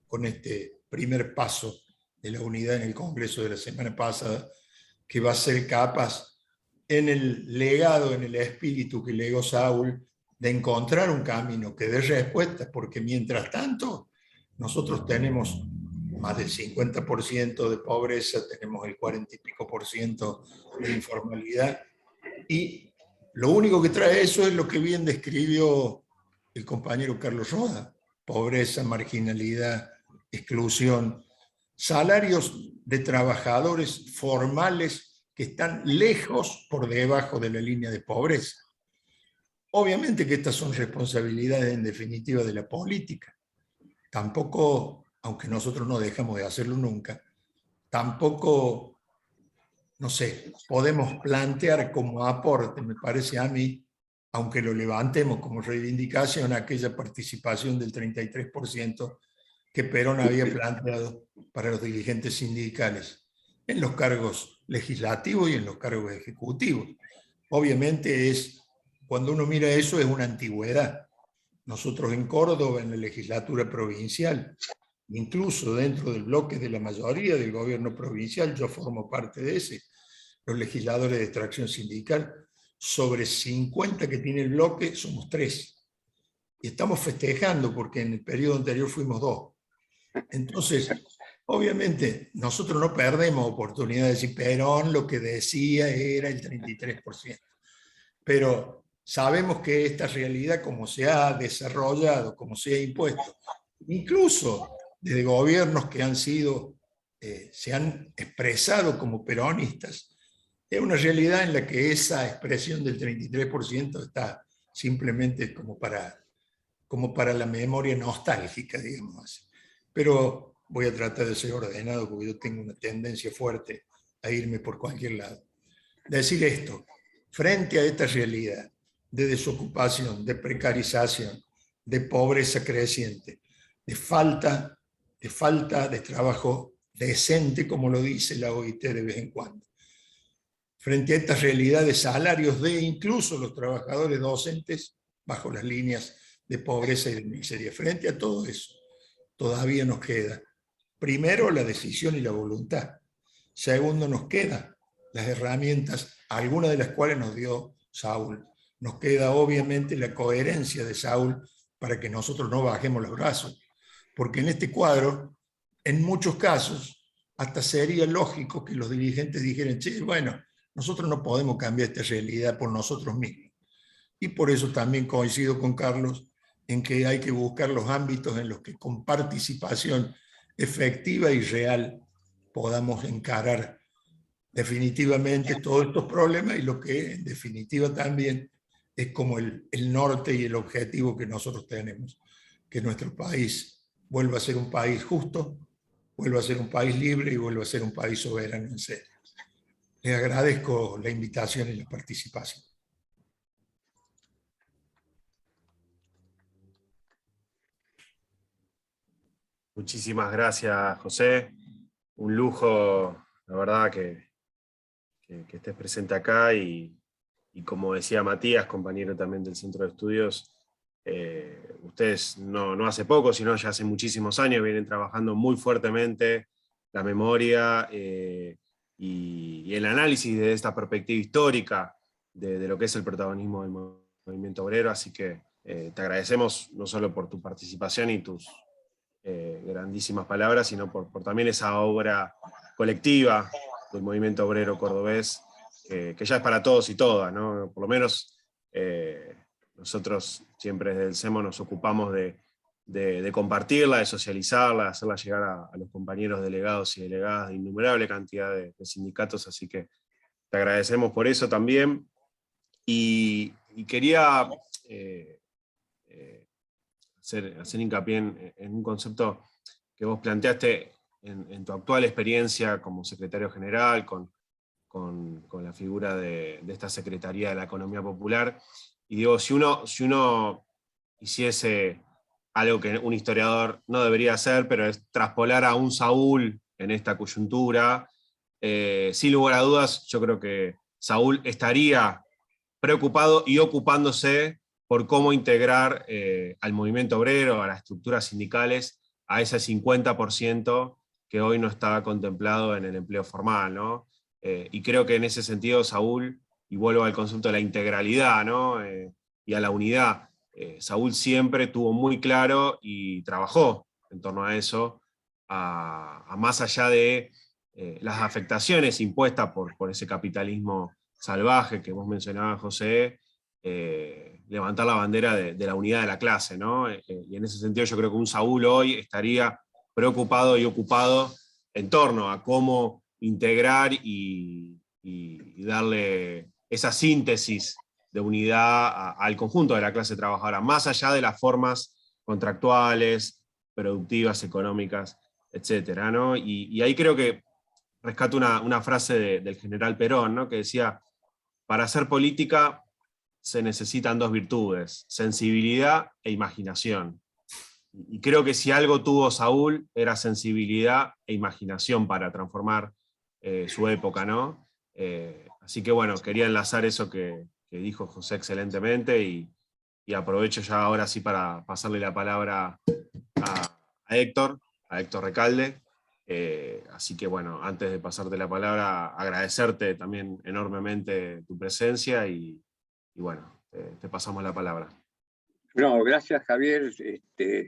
con este primer paso de la unidad en el Congreso de la semana pasada, que va a ser capaz en el legado, en el espíritu que legó Saúl, de encontrar un camino que dé respuestas, porque mientras tanto nosotros tenemos más del 50% de pobreza, tenemos el 40 y pico por ciento de informalidad, y lo único que trae eso es lo que bien describió el compañero Carlos Roda: pobreza, marginalidad, exclusión, salarios de trabajadores formales que están lejos por debajo de la línea de pobreza. Obviamente que estas son responsabilidades en definitiva de la política. Tampoco, aunque nosotros no dejamos de hacerlo nunca, tampoco, no sé, podemos plantear como aporte, me parece a mí, aunque lo levantemos como reivindicación, aquella participación del 33% que Perón había planteado para los dirigentes sindicales en los cargos legislativos y en los cargos ejecutivos. Obviamente cuando uno mira eso es una antigüedad. Nosotros en Córdoba, en la legislatura provincial, incluso dentro del bloque de la mayoría del gobierno provincial, yo formo parte de ese, los legisladores de extracción sindical, sobre 50 que tiene el bloque, somos 3. Y estamos festejando porque en el periodo anterior fuimos 2. Entonces, obviamente, nosotros no perdemos oportunidad de decir Perón lo que decía era el 33%. Pero sabemos que esta realidad, como se ha desarrollado, como se ha impuesto, incluso desde gobiernos que se han expresado como peronistas, es una realidad en la que esa expresión del 33% está simplemente como para la memoria nostálgica, digamos así. Pero voy a tratar de ser ordenado porque yo tengo una tendencia fuerte a irme por cualquier lado. Decir esto, frente a esta realidad de desocupación, de precarización, de pobreza creciente, de falta de trabajo decente, como lo dice la OIT de vez en cuando, frente a esta realidad de salarios de incluso los trabajadores docentes bajo las líneas de pobreza y de miseria, frente a todo eso, todavía nos queda, primero, la decisión y la voluntad. Segundo, nos quedan las herramientas, algunas de las cuales nos dio Saúl. Nos queda obviamente la coherencia de Saúl para que nosotros no bajemos los brazos. Porque en este cuadro, en muchos casos, hasta sería lógico que los dirigentes dijeran, che, bueno, nosotros no podemos cambiar esta realidad por nosotros mismos. Y por eso también coincido con Carlos en que hay que buscar los ámbitos en los que con participación efectiva y real podamos encarar definitivamente todos estos problemas y lo que en definitiva también es como el norte y el objetivo que nosotros tenemos, que nuestro país vuelva a ser un país justo, vuelva a ser un país libre y vuelva a ser un país soberano en serio. Les agradezco la invitación y la participación. Muchísimas gracias, José. Un lujo, la verdad, que estés presente acá y como decía Matías, compañero también del Centro de Estudios, ustedes no hace poco, sino ya hace muchísimos años vienen trabajando muy fuertemente la memoria y el análisis de esta perspectiva histórica de lo que es el protagonismo del movimiento obrero, así que te agradecemos no solo por tu participación y tus grandísimas palabras, sino por también esa obra colectiva del movimiento obrero cordobés, que ya es para todos y todas, ¿no? Por lo menos nosotros siempre desde el CEMO nos ocupamos de compartirla, de socializarla, de hacerla llegar a los compañeros delegados y delegadas de innumerable cantidad de sindicatos, así que te agradecemos por eso también. Y quería hacer hincapié en un concepto que vos planteaste en tu actual experiencia como secretario general, con la figura de esta Secretaría de la Economía Popular. Y digo, si uno hiciese algo que un historiador no debería hacer, pero es traspolar a un Saúl en esta coyuntura, sin lugar a dudas, yo creo que Saúl estaría preocupado y ocupándose por cómo integrar al movimiento obrero, a las estructuras sindicales, a ese 50% que hoy no estaba contemplado en el empleo formal, ¿no? Y creo que en ese sentido, Saúl, y vuelvo al concepto de la integralidad, ¿no? Y a la unidad, Saúl siempre tuvo muy claro y trabajó en torno a eso, a más allá de las afectaciones impuestas por ese capitalismo salvaje que vos mencionabas, José, levantar la bandera de la unidad de la clase, ¿no? Y en ese sentido yo creo que un Saúl hoy estaría preocupado y ocupado en torno a cómo integrar y darle esa síntesis de unidad al conjunto de la clase trabajadora, más allá de las formas contractuales, productivas, económicas, etcétera, ¿no? Y ahí creo que rescato una frase del general Perón, ¿no? Que decía: para hacer política se necesitan dos virtudes, sensibilidad e imaginación. Y creo que si algo tuvo Saúl era sensibilidad e imaginación para transformar su época, ¿no? Así que bueno, quería enlazar eso que dijo José excelentemente y aprovecho ya ahora sí para pasarle la palabra a Héctor Recalde. Así que bueno, antes de pasarte la palabra, agradecerte también enormemente tu presencia y bueno, te pasamos la palabra. No, gracias Javier,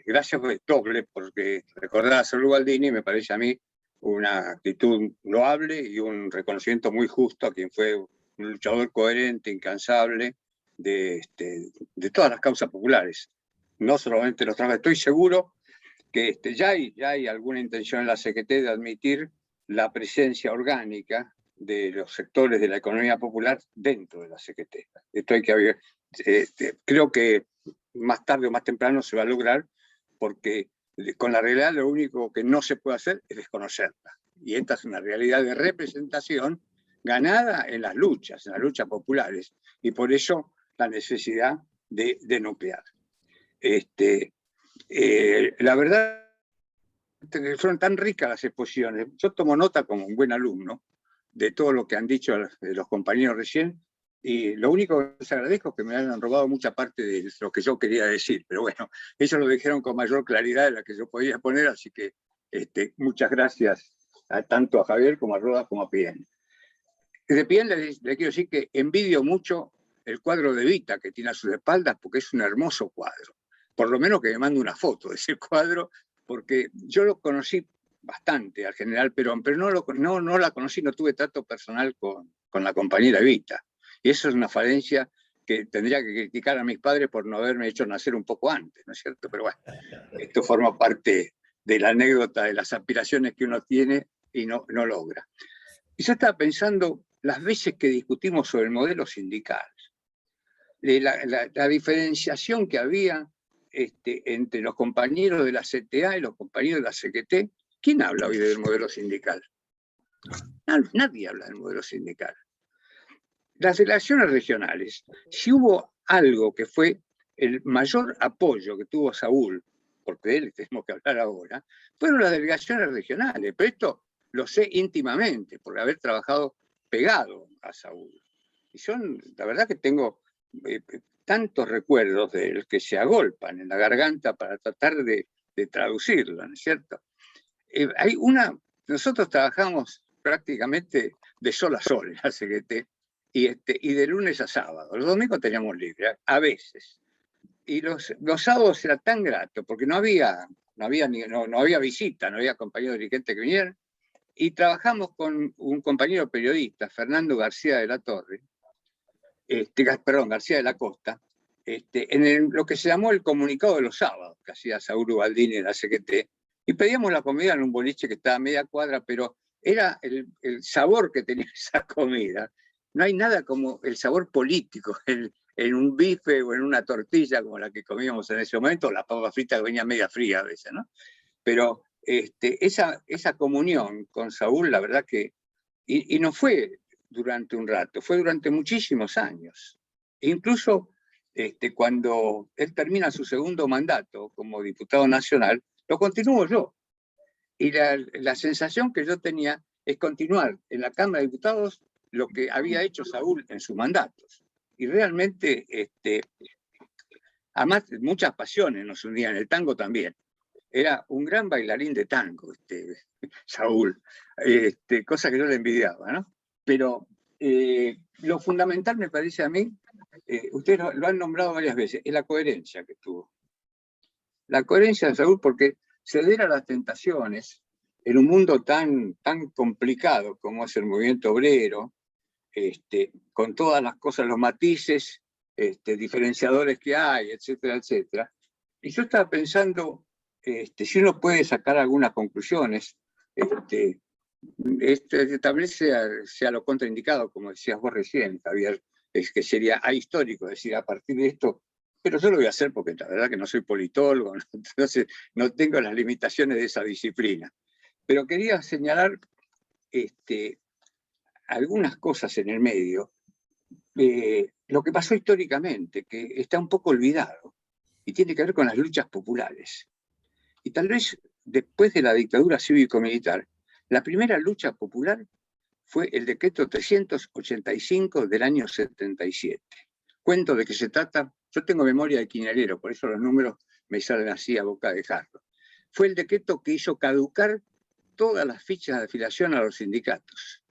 gracias doble, porque recordar a Saúl Baldini me parece a mí una actitud loable y un reconocimiento muy justo a quien fue un luchador coherente, incansable, de todas las causas populares, no solamente los trabajadores. Estoy seguro que ya hay alguna intención en la CGT de admitir la presencia orgánica de los sectores de la economía popular dentro de la CGT. Esto hay que ver. Creo que más tarde o más temprano se va a lograr, porque con la realidad lo único que no se puede hacer es desconocerla. Y esta es una realidad de representación ganada en las luchas populares, y por eso la necesidad de nuclear. La verdad, fueron tan ricas las exposiciones. Yo tomo nota como un buen alumno de todo lo que han dicho los compañeros recién, y lo único que les agradezco es que me hayan robado mucha parte de lo que yo quería decir, pero bueno, ellos lo dijeron con mayor claridad de la que yo podía poner, así que muchas gracias tanto a Javier como a Rodas como a Pien. De Pien le quiero decir que envidio mucho el cuadro de Evita que tiene a sus espaldas, porque es un hermoso cuadro. Por lo menos que me mande una foto de ese cuadro, porque yo lo conocí bastante al general Perón, pero no la conocí, no tuve trato personal con la compañera Evita. Y eso es una falencia que tendría que criticar a mis padres por no haberme hecho nacer un poco antes, ¿no es cierto? Pero bueno, esto forma parte de la anécdota de las aspiraciones que uno tiene y no logra. Y yo estaba pensando las veces que discutimos sobre el modelo sindical, la diferenciación que había entre los compañeros de la CTA y los compañeros de la CGT. ¿Quién habla hoy del modelo sindical? Nadie habla del modelo sindical. Las elecciones regionales, si hubo algo que fue el mayor apoyo que tuvo Saúl porque de él tenemos que hablar ahora, fueron las delegaciones regionales. Pero esto lo sé íntimamente, por haber trabajado pegado a Saúl. Y la verdad que tengo tantos recuerdos de él que se agolpan en la garganta para tratar de traducirlo, ¿no es cierto? Nosotros trabajamos prácticamente de sol a sol en la CGT, y de lunes a sábado. Los domingos teníamos libre, a veces. Y los sábados era tan grato, porque no había visita, no había compañeros dirigentes que vinieran, y trabajamos con un compañero periodista, Fernando García de la Torre, García de la Costa, en lo que se llamó el comunicado de los sábados, que hacía Saúl Ubaldini en la CGT, y pedíamos la comida en un boliche que estaba a media cuadra, pero era el sabor que tenía esa comida. No hay nada como el sabor político en un bife o en una tortilla como la que comíamos en ese momento, la papa frita que venía media fría a veces, ¿no? Pero esa comunión con Saúl, la verdad que, y no fue durante un rato, fue durante muchísimos años. E incluso cuando él termina su segundo mandato como diputado nacional, lo continúo yo. Y la sensación que yo tenía es continuar en la Cámara de Diputados lo que había hecho Saúl en sus mandatos. Y realmente, además, muchas pasiones nos unían, el tango también. Era un gran bailarín de tango, Saúl, cosa que yo le envidiaba, ¿no? Pero lo fundamental me parece a mí, ustedes lo han nombrado varias veces, es la coherencia que tuvo. La coherencia de Saúl, porque ceder a las tentaciones en un mundo tan complicado como es el movimiento obrero, con todas las cosas, los matices, diferenciadores que hay, etcétera, etcétera. Y yo estaba pensando, si uno puede sacar algunas conclusiones, tal vez sea lo contraindicado, como decías vos recién, Javier, es que sería ahistórico decir a partir de esto, pero yo lo voy a hacer porque la verdad que no soy politólogo, entonces no tengo las limitaciones de esa disciplina. Pero quería señalar algunas cosas en el medio, lo que pasó históricamente, que está un poco olvidado, y tiene que ver con las luchas populares. Y tal vez después de la dictadura cívico-militar, la primera lucha popular fue el decreto 385 del año 77. Cuento de qué se trata. Yo tengo memoria de quinalero, por eso los números me salen así a boca de jarro. Fue el decreto que hizo caducar todas las fichas de afiliación a los sindicatos.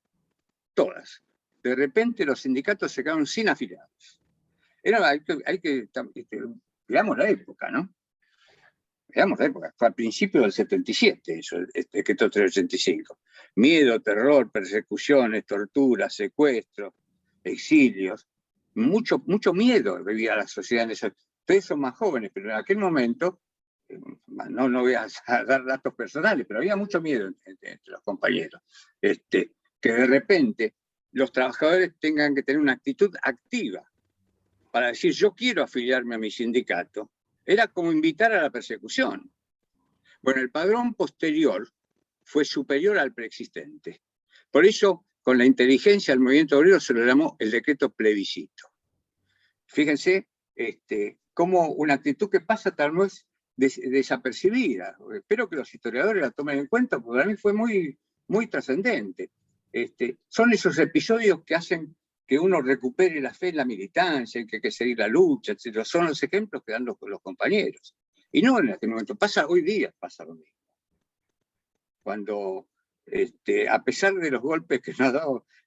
Todas. De repente los sindicatos se quedaron sin afiliados. Veamos la época, ¿no? Veamos la época. Fue a principios del 77, eso, el decreto 385. Miedo, terror, persecuciones, torturas, secuestros, exilios. Mucho miedo vivía la sociedad en eso. Ustedes son más jóvenes, pero en aquel momento, no voy a dar datos personales, pero había mucho miedo entre los compañeros. Que de repente los trabajadores tengan que tener una actitud activa para decir, yo quiero afiliarme a mi sindicato, era como invitar a la persecución. Bueno, el padrón posterior fue superior al preexistente. Por eso, con la inteligencia del movimiento obrero se lo llamó el decreto plebiscito. Fíjense cómo una actitud que pasa tal vez desapercibida. Espero que los historiadores la tomen en cuenta, porque para mí fue muy trascendente. Son esos episodios que hacen que uno recupere la fe en la militancia, en que hay que seguir la lucha, etc. Son los ejemplos que dan los compañeros. Y no en aquel momento, hoy día pasa lo mismo. Cuando, a pesar de los golpes que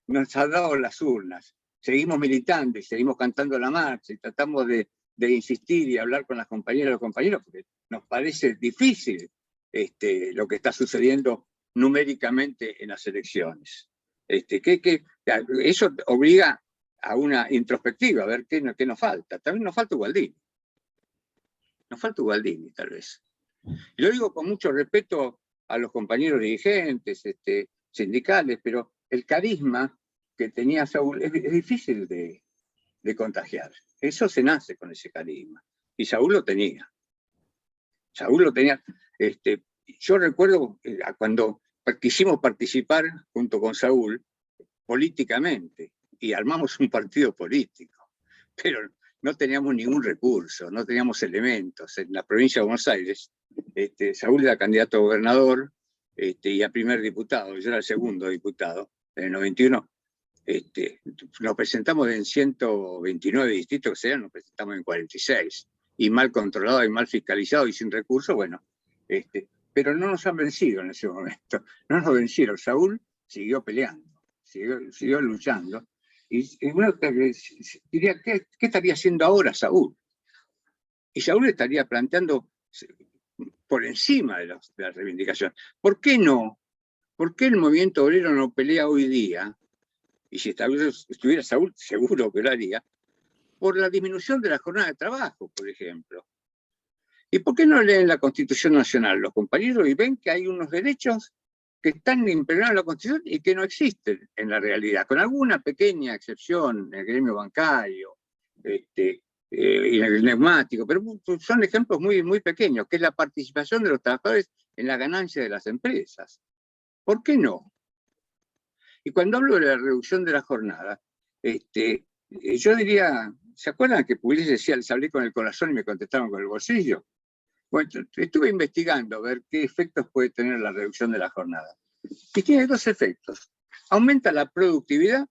nos han dado las urnas, seguimos militando y seguimos cantando la marcha y tratamos de insistir y hablar con las compañeras y los compañeros, porque nos parece difícil lo que está sucediendo numéricamente en las elecciones. Eso obliga a una introspectiva, a ver qué nos falta. También nos falta Ubaldini. Nos falta Ubaldini, tal vez. Y lo digo con mucho respeto a los compañeros dirigentes, sindicales, pero el carisma que tenía Saúl es difícil de contagiar. Eso se nace con ese carisma. Y Saúl lo tenía. Saúl lo tenía. Yo recuerdo cuando quisimos participar junto con Saúl políticamente y armamos un partido político, pero no teníamos ningún recurso, no teníamos elementos. En la provincia de Buenos Aires Saúl era candidato a gobernador y a primer diputado, yo era el segundo diputado, en el 91. Nos presentamos en 129 distritos que serían, nos presentamos en 46, y mal controlado y mal fiscalizado y sin recursos, bueno, pero no nos han vencido en ese momento, no nos vencieron. Saúl siguió peleando, siguió luchando, y uno diría, ¿qué estaría haciendo ahora Saúl? Y Saúl estaría planteando por encima de la reivindicación. ¿Por qué no? ¿Por qué el movimiento obrero no pelea hoy día? Y si estuviera Saúl, seguro que lo haría, por la disminución de la jornada de trabajo, por ejemplo. ¿Y por qué no leen la Constitución Nacional los compañeros y ven que hay unos derechos que están impregnados en la Constitución y que no existen en la realidad, con alguna pequeña excepción en el gremio bancario y en el neumático, pero son ejemplos muy, muy pequeños, que es la participación de los trabajadores en la ganancia de las empresas? ¿Por qué no? Y cuando hablo de la reducción de la jornada, yo diría, ¿se acuerdan que Pugliese decía, les hablé con el corazón y me contestaron con el bolsillo? Bueno, estuve investigando a ver qué efectos puede tener la reducción de la jornada. Y tiene dos efectos. Aumenta la productividad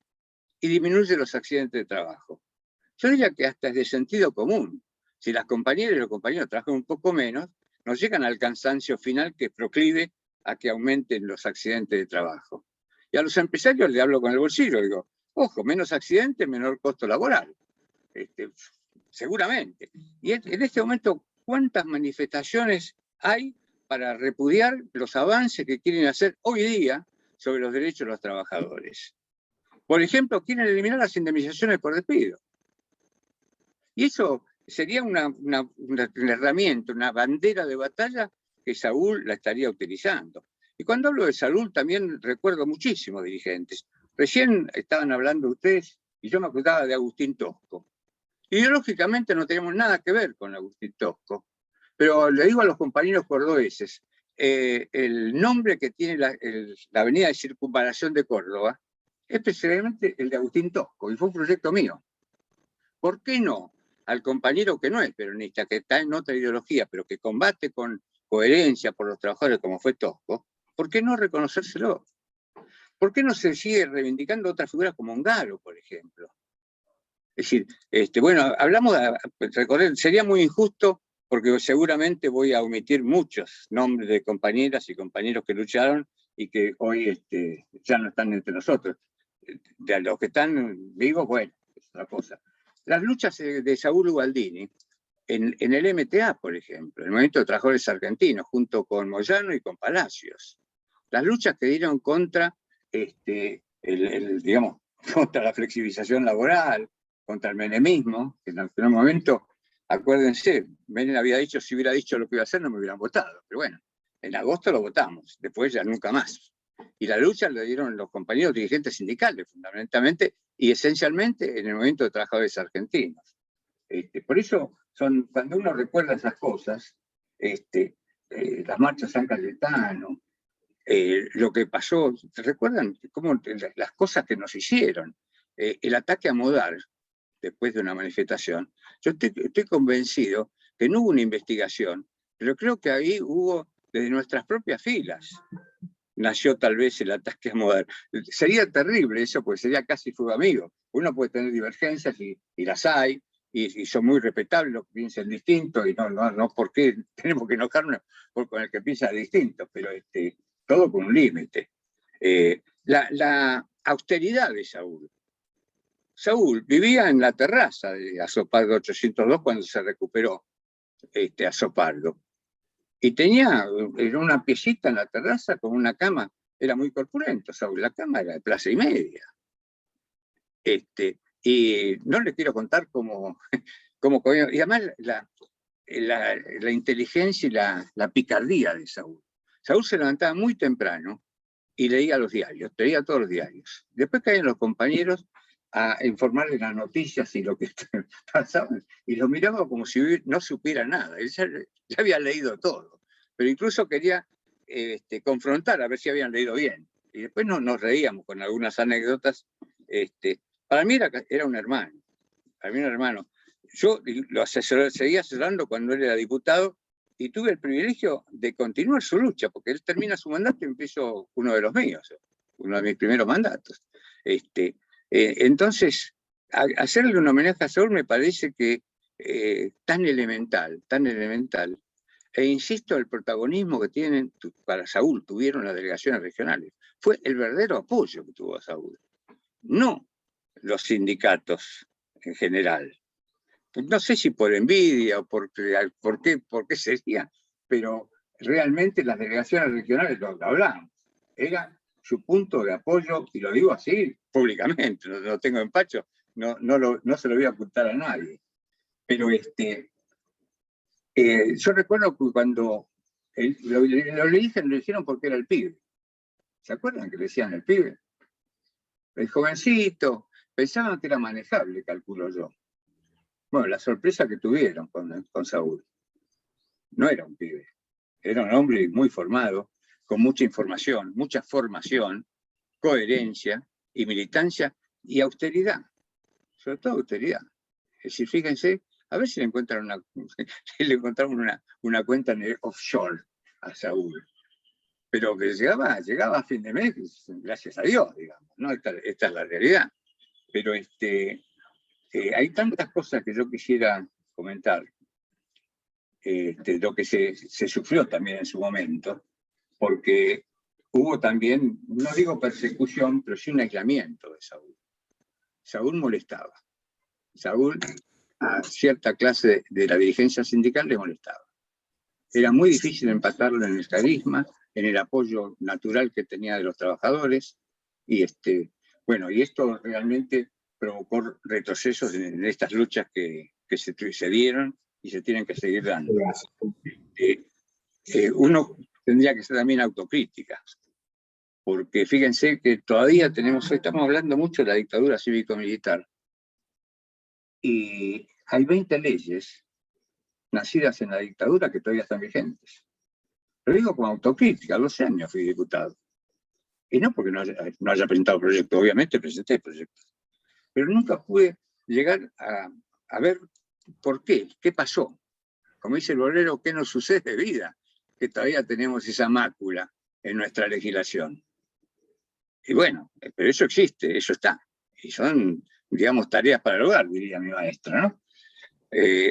y disminuye los accidentes de trabajo. Yo diría que hasta es de sentido común. Si las compañeras y los compañeros trabajan un poco menos, no llegan al cansancio final que proclive a que aumenten los accidentes de trabajo. Y a los empresarios le hablo con el bolsillo, digo, ojo, menos accidentes, menor costo laboral. Seguramente. Y en este momento, ¿cuántas manifestaciones hay para repudiar los avances que quieren hacer hoy día sobre los derechos de los trabajadores? Por ejemplo, quieren eliminar las indemnizaciones por despido. Y eso sería una herramienta, una bandera de batalla que Saúl la estaría utilizando. Y cuando hablo de Saúl también recuerdo muchísimos dirigentes. Recién estaban hablando ustedes y yo me acordaba de Agustín Tosco. Ideológicamente no tenemos nada que ver con Agustín Tosco, pero le digo a los compañeros cordobeses, el nombre que tiene la avenida de circunvalación de Córdoba es precisamente el de Agustín Tosco, y fue un proyecto mío. ¿Por qué no al compañero que no es peronista, que está en otra ideología, pero que combate con coherencia por los trabajadores como fue Tosco, por qué no reconocérselo? ¿Por qué no se sigue reivindicando otras figuras como Ongaro, por ejemplo? Es decir, bueno, hablamos de recorrer, sería muy injusto porque seguramente voy a omitir muchos nombres de compañeras y compañeros que lucharon y que hoy ya no están entre nosotros. De los que están vivos, bueno, es otra cosa. Las luchas de Saúl Ubaldini en el MTA, por ejemplo, el Movimiento de Trabajadores Argentinos, junto con Moyano y con Palacios. Las luchas que dieron contra, digamos, contra la flexibilización laboral, contra el menemismo, que en aquel momento, acuérdense, Menem había dicho, si hubiera dicho lo que iba a hacer, no me hubieran votado. Pero bueno, en agosto lo votamos, después ya nunca más. Y la lucha la dieron los compañeros dirigentes sindicales, fundamentalmente, y esencialmente en el Movimiento de Trabajadores Argentinos. Por eso, cuando uno recuerda esas cosas, las marchas San Cayetano, lo que pasó, ¿te recuerdan cómo las cosas que nos hicieron? El ataque a Modar, después de una manifestación, yo estoy convencido que no hubo una investigación, pero creo que ahí hubo, desde nuestras propias filas, nació tal vez el ataque a Modar. Sería terrible eso, porque sería casi fuego amigo. Uno puede tener divergencias y las hay, y son muy respetables los que piensan distinto, y no porque tenemos que enojarnos con el que piensa distinto, pero todo con un límite. La austeridad de Saúl. Saúl vivía en la terraza de Azopardo 802 cuando se recuperó Azopardo. Y tenía una piecita en la terraza con una cama. Era muy corpulento, Saúl. La cama era de plaza y media. Y no les quiero contar cómo y además la inteligencia y la picardía de Saúl. Saúl se levantaba muy temprano y leía los diarios, leía todos los diarios. Después caían los compañeros a informarle las noticias y lo que pasaba, y lo miraba como si no supiera nada. Él ya había leído todo, pero incluso quería confrontar a ver si habían leído bien. Y después nos reíamos con algunas anécdotas. Para mí era un hermano. Para mí era un hermano. Yo lo seguía asesorando cuando él era diputado y tuve el privilegio de continuar su lucha, porque él termina su mandato y empiezo uno de los míos, uno de mis primeros mandatos. Entonces, hacerle un homenaje a Saúl me parece que tan elemental, e insisto, el protagonismo que tienen para Saúl, tuvieron las delegaciones regionales, fue el verdadero apoyo que tuvo a Saúl, no los sindicatos en general. No sé si por envidia o por qué sería, pero realmente las delegaciones regionales lo hablaban. Era su punto de apoyo, y lo digo así públicamente, no tengo empacho, no se lo voy a ocultar a nadie. Pero yo recuerdo que cuando lo dijeron porque era el pibe. ¿Se acuerdan que le decían el pibe? El jovencito. Pensaban que era manejable, calculo yo. Bueno, la sorpresa que tuvieron con Saúl. No era un pibe. Era un hombre muy formado, con mucha información, mucha formación, coherencia y militancia y austeridad. Sobre todo austeridad. Es decir, fíjense, a ver si le encuentran una cuenta en el offshore a Saúl. Pero que llegaba a fin de mes, gracias a Dios, digamos, ¿no? Esta es la realidad. Pero hay tantas cosas que yo quisiera comentar, lo que se sufrió también en su momento, porque hubo también, no digo persecución, pero sí un aislamiento de Saúl. Saúl molestaba. Saúl a cierta clase de la dirigencia sindical le molestaba. Era muy difícil empatarlo en el carisma, en el apoyo natural que tenía de los trabajadores, y y esto realmente provocó retrocesos en estas luchas que se dieron y se tienen que seguir dando. Uno tendría que ser también autocrítica, porque fíjense que todavía estamos hablando mucho de la dictadura cívico-militar, y hay 20 leyes nacidas en la dictadura que todavía están vigentes. Lo digo como autocrítica, a 12 años fui diputado. Y no porque no haya presentado proyectos, obviamente presenté proyectos. Pero nunca pude llegar a ver por qué pasó. Como dice el bolero, ¿qué nos sucede de vida? Que todavía tenemos esa mácula en nuestra legislación. Y bueno, pero eso existe, eso está. Y son, digamos, tareas para el hogar, diría mi maestra, ¿no?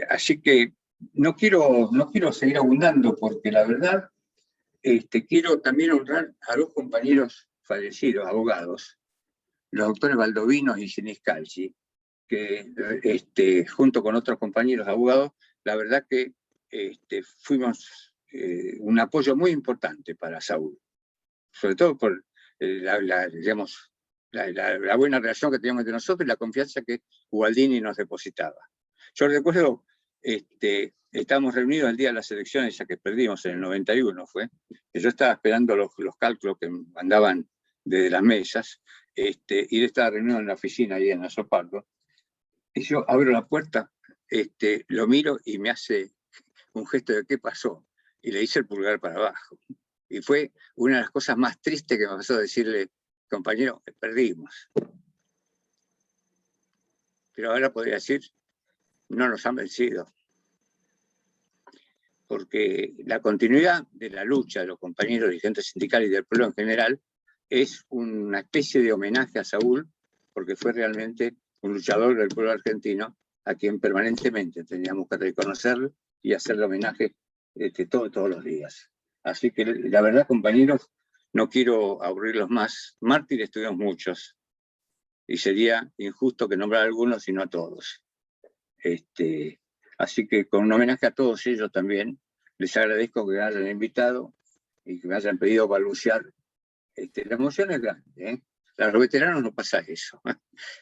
Así que no quiero seguir abundando, porque la verdad quiero también honrar a dos compañeros fallecidos, abogados, los doctores Baldovino y Siniscalchi, que junto con otros compañeros abogados, la verdad que fuimos un apoyo muy importante para Saúl, sobre todo por la buena relación que teníamos entre nosotros y la confianza que Ubaldini nos depositaba. Yo recuerdo, estábamos reunidos el día de las elecciones, ya que perdimos en el 91, que yo estaba esperando los cálculos que mandaban desde las mesas, y él estaba reunido en la oficina ahí en Azopardo, y yo abro la puerta, lo miro y me hace un gesto de ¿qué pasó? Y le hice el pulgar para abajo. Y fue una de las cosas más tristes que me pasó decirle, compañero, perdimos. Pero ahora podría decir, no nos han vencido. Porque la continuidad de la lucha de los compañeros dirigentes sindicales y del pueblo en general es una especie de homenaje a Saúl, porque fue realmente un luchador del pueblo argentino a quien permanentemente teníamos que reconocerlo y hacerle homenaje todos los días. Así que la verdad, compañeros, no quiero aburrirlos más. Mártires tuvimos muchos, y sería injusto que nombrar a algunos y no a todos. Así que con un homenaje a todos ellos también, les agradezco que me hayan invitado y que me hayan pedido balbucear. La emoción es grande, ¿eh? A los veteranos no pasa eso, ¿eh?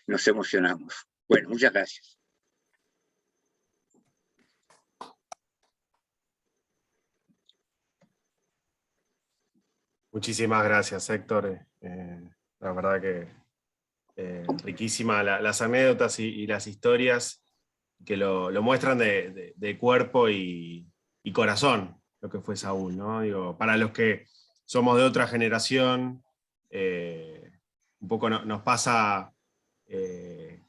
Nos emocionamos. Bueno, muchas gracias. Muchísimas gracias, Héctor. La verdad que riquísima las anécdotas y las historias que lo muestran de cuerpo y corazón, lo que fue Saúl, ¿no? Digo, para los que somos de otra generación, un poco nos pasa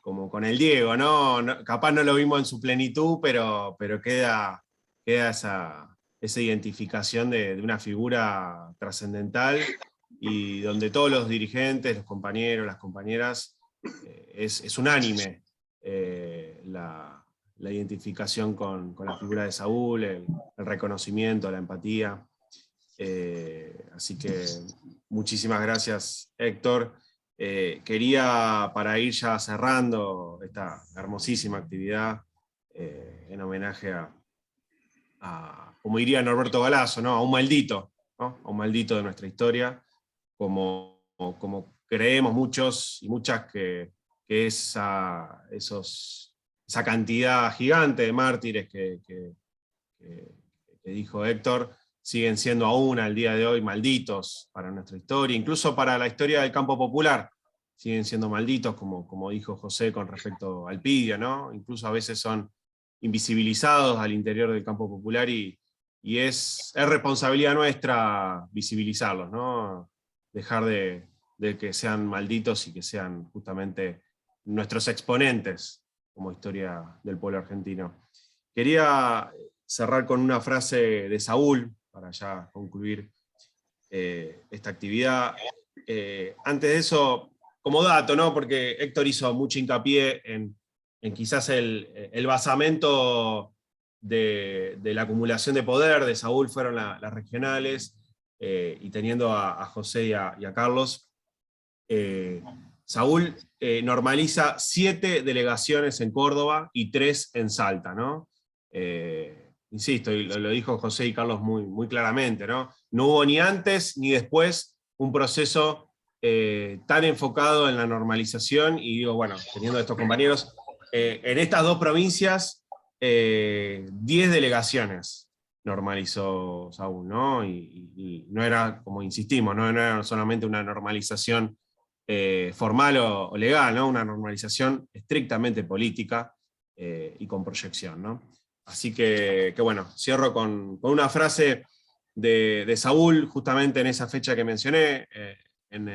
como con el Diego, ¿no? Capaz no lo vimos en su plenitud, pero queda esa esa identificación de una figura trascendental y donde todos los dirigentes, los compañeros, las compañeras, es unánime la identificación con la figura de Saúl, el reconocimiento, la empatía. Así que muchísimas gracias, Héctor. Quería, para ir ya cerrando esta hermosísima actividad, en homenaje a, como diría Norberto Galazo, ¿no? A un maldito, ¿no? A un maldito de nuestra historia, como creemos muchos y muchas que esa cantidad gigante de mártires que dijo Héctor, siguen siendo aún al día de hoy malditos para nuestra historia, incluso para la historia del campo popular, siguen siendo malditos, como dijo José con respecto al Pidio, ¿no? Incluso a veces son invisibilizados al interior del campo popular y es responsabilidad nuestra visibilizarlos, ¿no? Dejar de que sean malditos y que sean justamente nuestros exponentes como historia del pueblo argentino. Quería cerrar con una frase de Saúl, para ya concluir esta actividad. Antes de eso, como dato, ¿no? Porque Héctor hizo mucho hincapié en quizás el basamento de la acumulación de poder de Saúl fueron las regionales, y teniendo a José y a Carlos, Saúl normaliza 7 delegaciones en Córdoba y 3 en Salta, ¿no? Insisto, y lo dijo José y Carlos muy claramente, ¿no? No hubo ni antes ni después un proceso tan enfocado en la normalización, y digo, bueno, teniendo a estos compañeros, en estas 2 provincias, 10 delegaciones normalizó Saúl, ¿no? Y no era, como insistimos, no era solamente una normalización formal o legal, ¿no? Una normalización estrictamente política y con proyección, ¿no? Así que bueno, cierro con una frase de Saúl, justamente en esa fecha que mencioné, en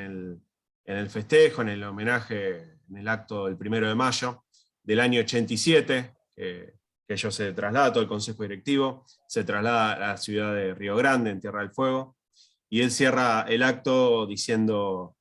el festejo, en el homenaje, en el acto del 1 de mayo del año 87, que ellos se traslada, todo el Consejo Directivo, se traslada a la ciudad de Río Grande, en Tierra del Fuego, y él cierra el acto diciendo: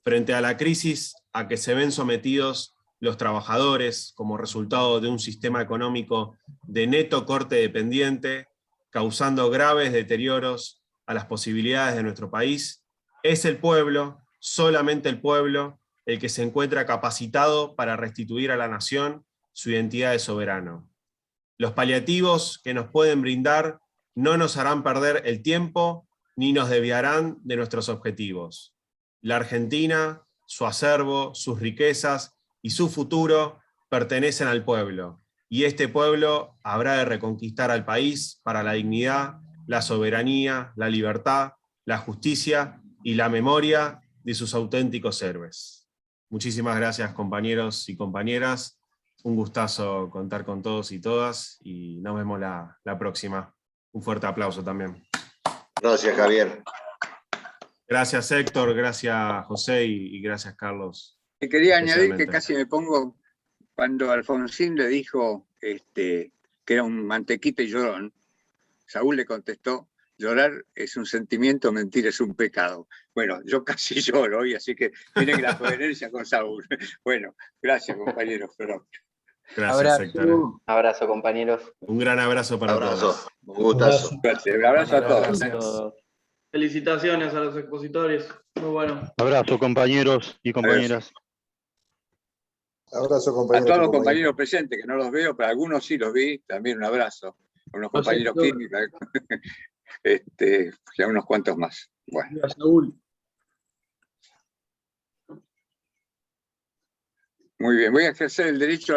frente a la crisis a que se ven sometidos los trabajadores como resultado de un sistema económico de neto corte dependiente, causando graves deterioros a las posibilidades de nuestro país, es el pueblo, solamente el pueblo, el que se encuentra capacitado para restituir a la nación su identidad de soberano. Los paliativos que nos pueden brindar no nos harán perder el tiempo ni nos desviarán de nuestros objetivos. La Argentina, su acervo, sus riquezas y su futuro pertenecen al pueblo, y este pueblo habrá de reconquistar al país para la dignidad, la soberanía, la libertad, la justicia y la memoria de sus auténticos héroes. Muchísimas gracias, compañeros y compañeras. Un gustazo contar con todos y todas, y nos vemos la próxima. Un fuerte aplauso también. Gracias, Javier. Gracias, Héctor, gracias, José, y gracias, Carlos. Y quería añadir que casi me pongo cuando Alfonsín le dijo que era un mantequita y llorón. Saúl le contestó: llorar es un sentimiento, mentir es un pecado. Bueno, yo casi lloro hoy, así que tiene la coherencia con Saúl. Bueno, gracias, compañeros. Gracias, abrazo, Héctor. abrazo, compañeros. Un gran abrazo para todos. Un gustazo. Gracias, un abrazo a todos. Felicitaciones a los expositores. Muy bueno. Abrazo, compañeros y compañeras. Abrazo, compañeros. A todos los compañeros presentes, que no los veo, pero algunos sí los vi. También un abrazo. A unos compañeros químicos. Y a unos cuantos más. Bueno. Saúl. Muy bien, voy a ejercer el derecho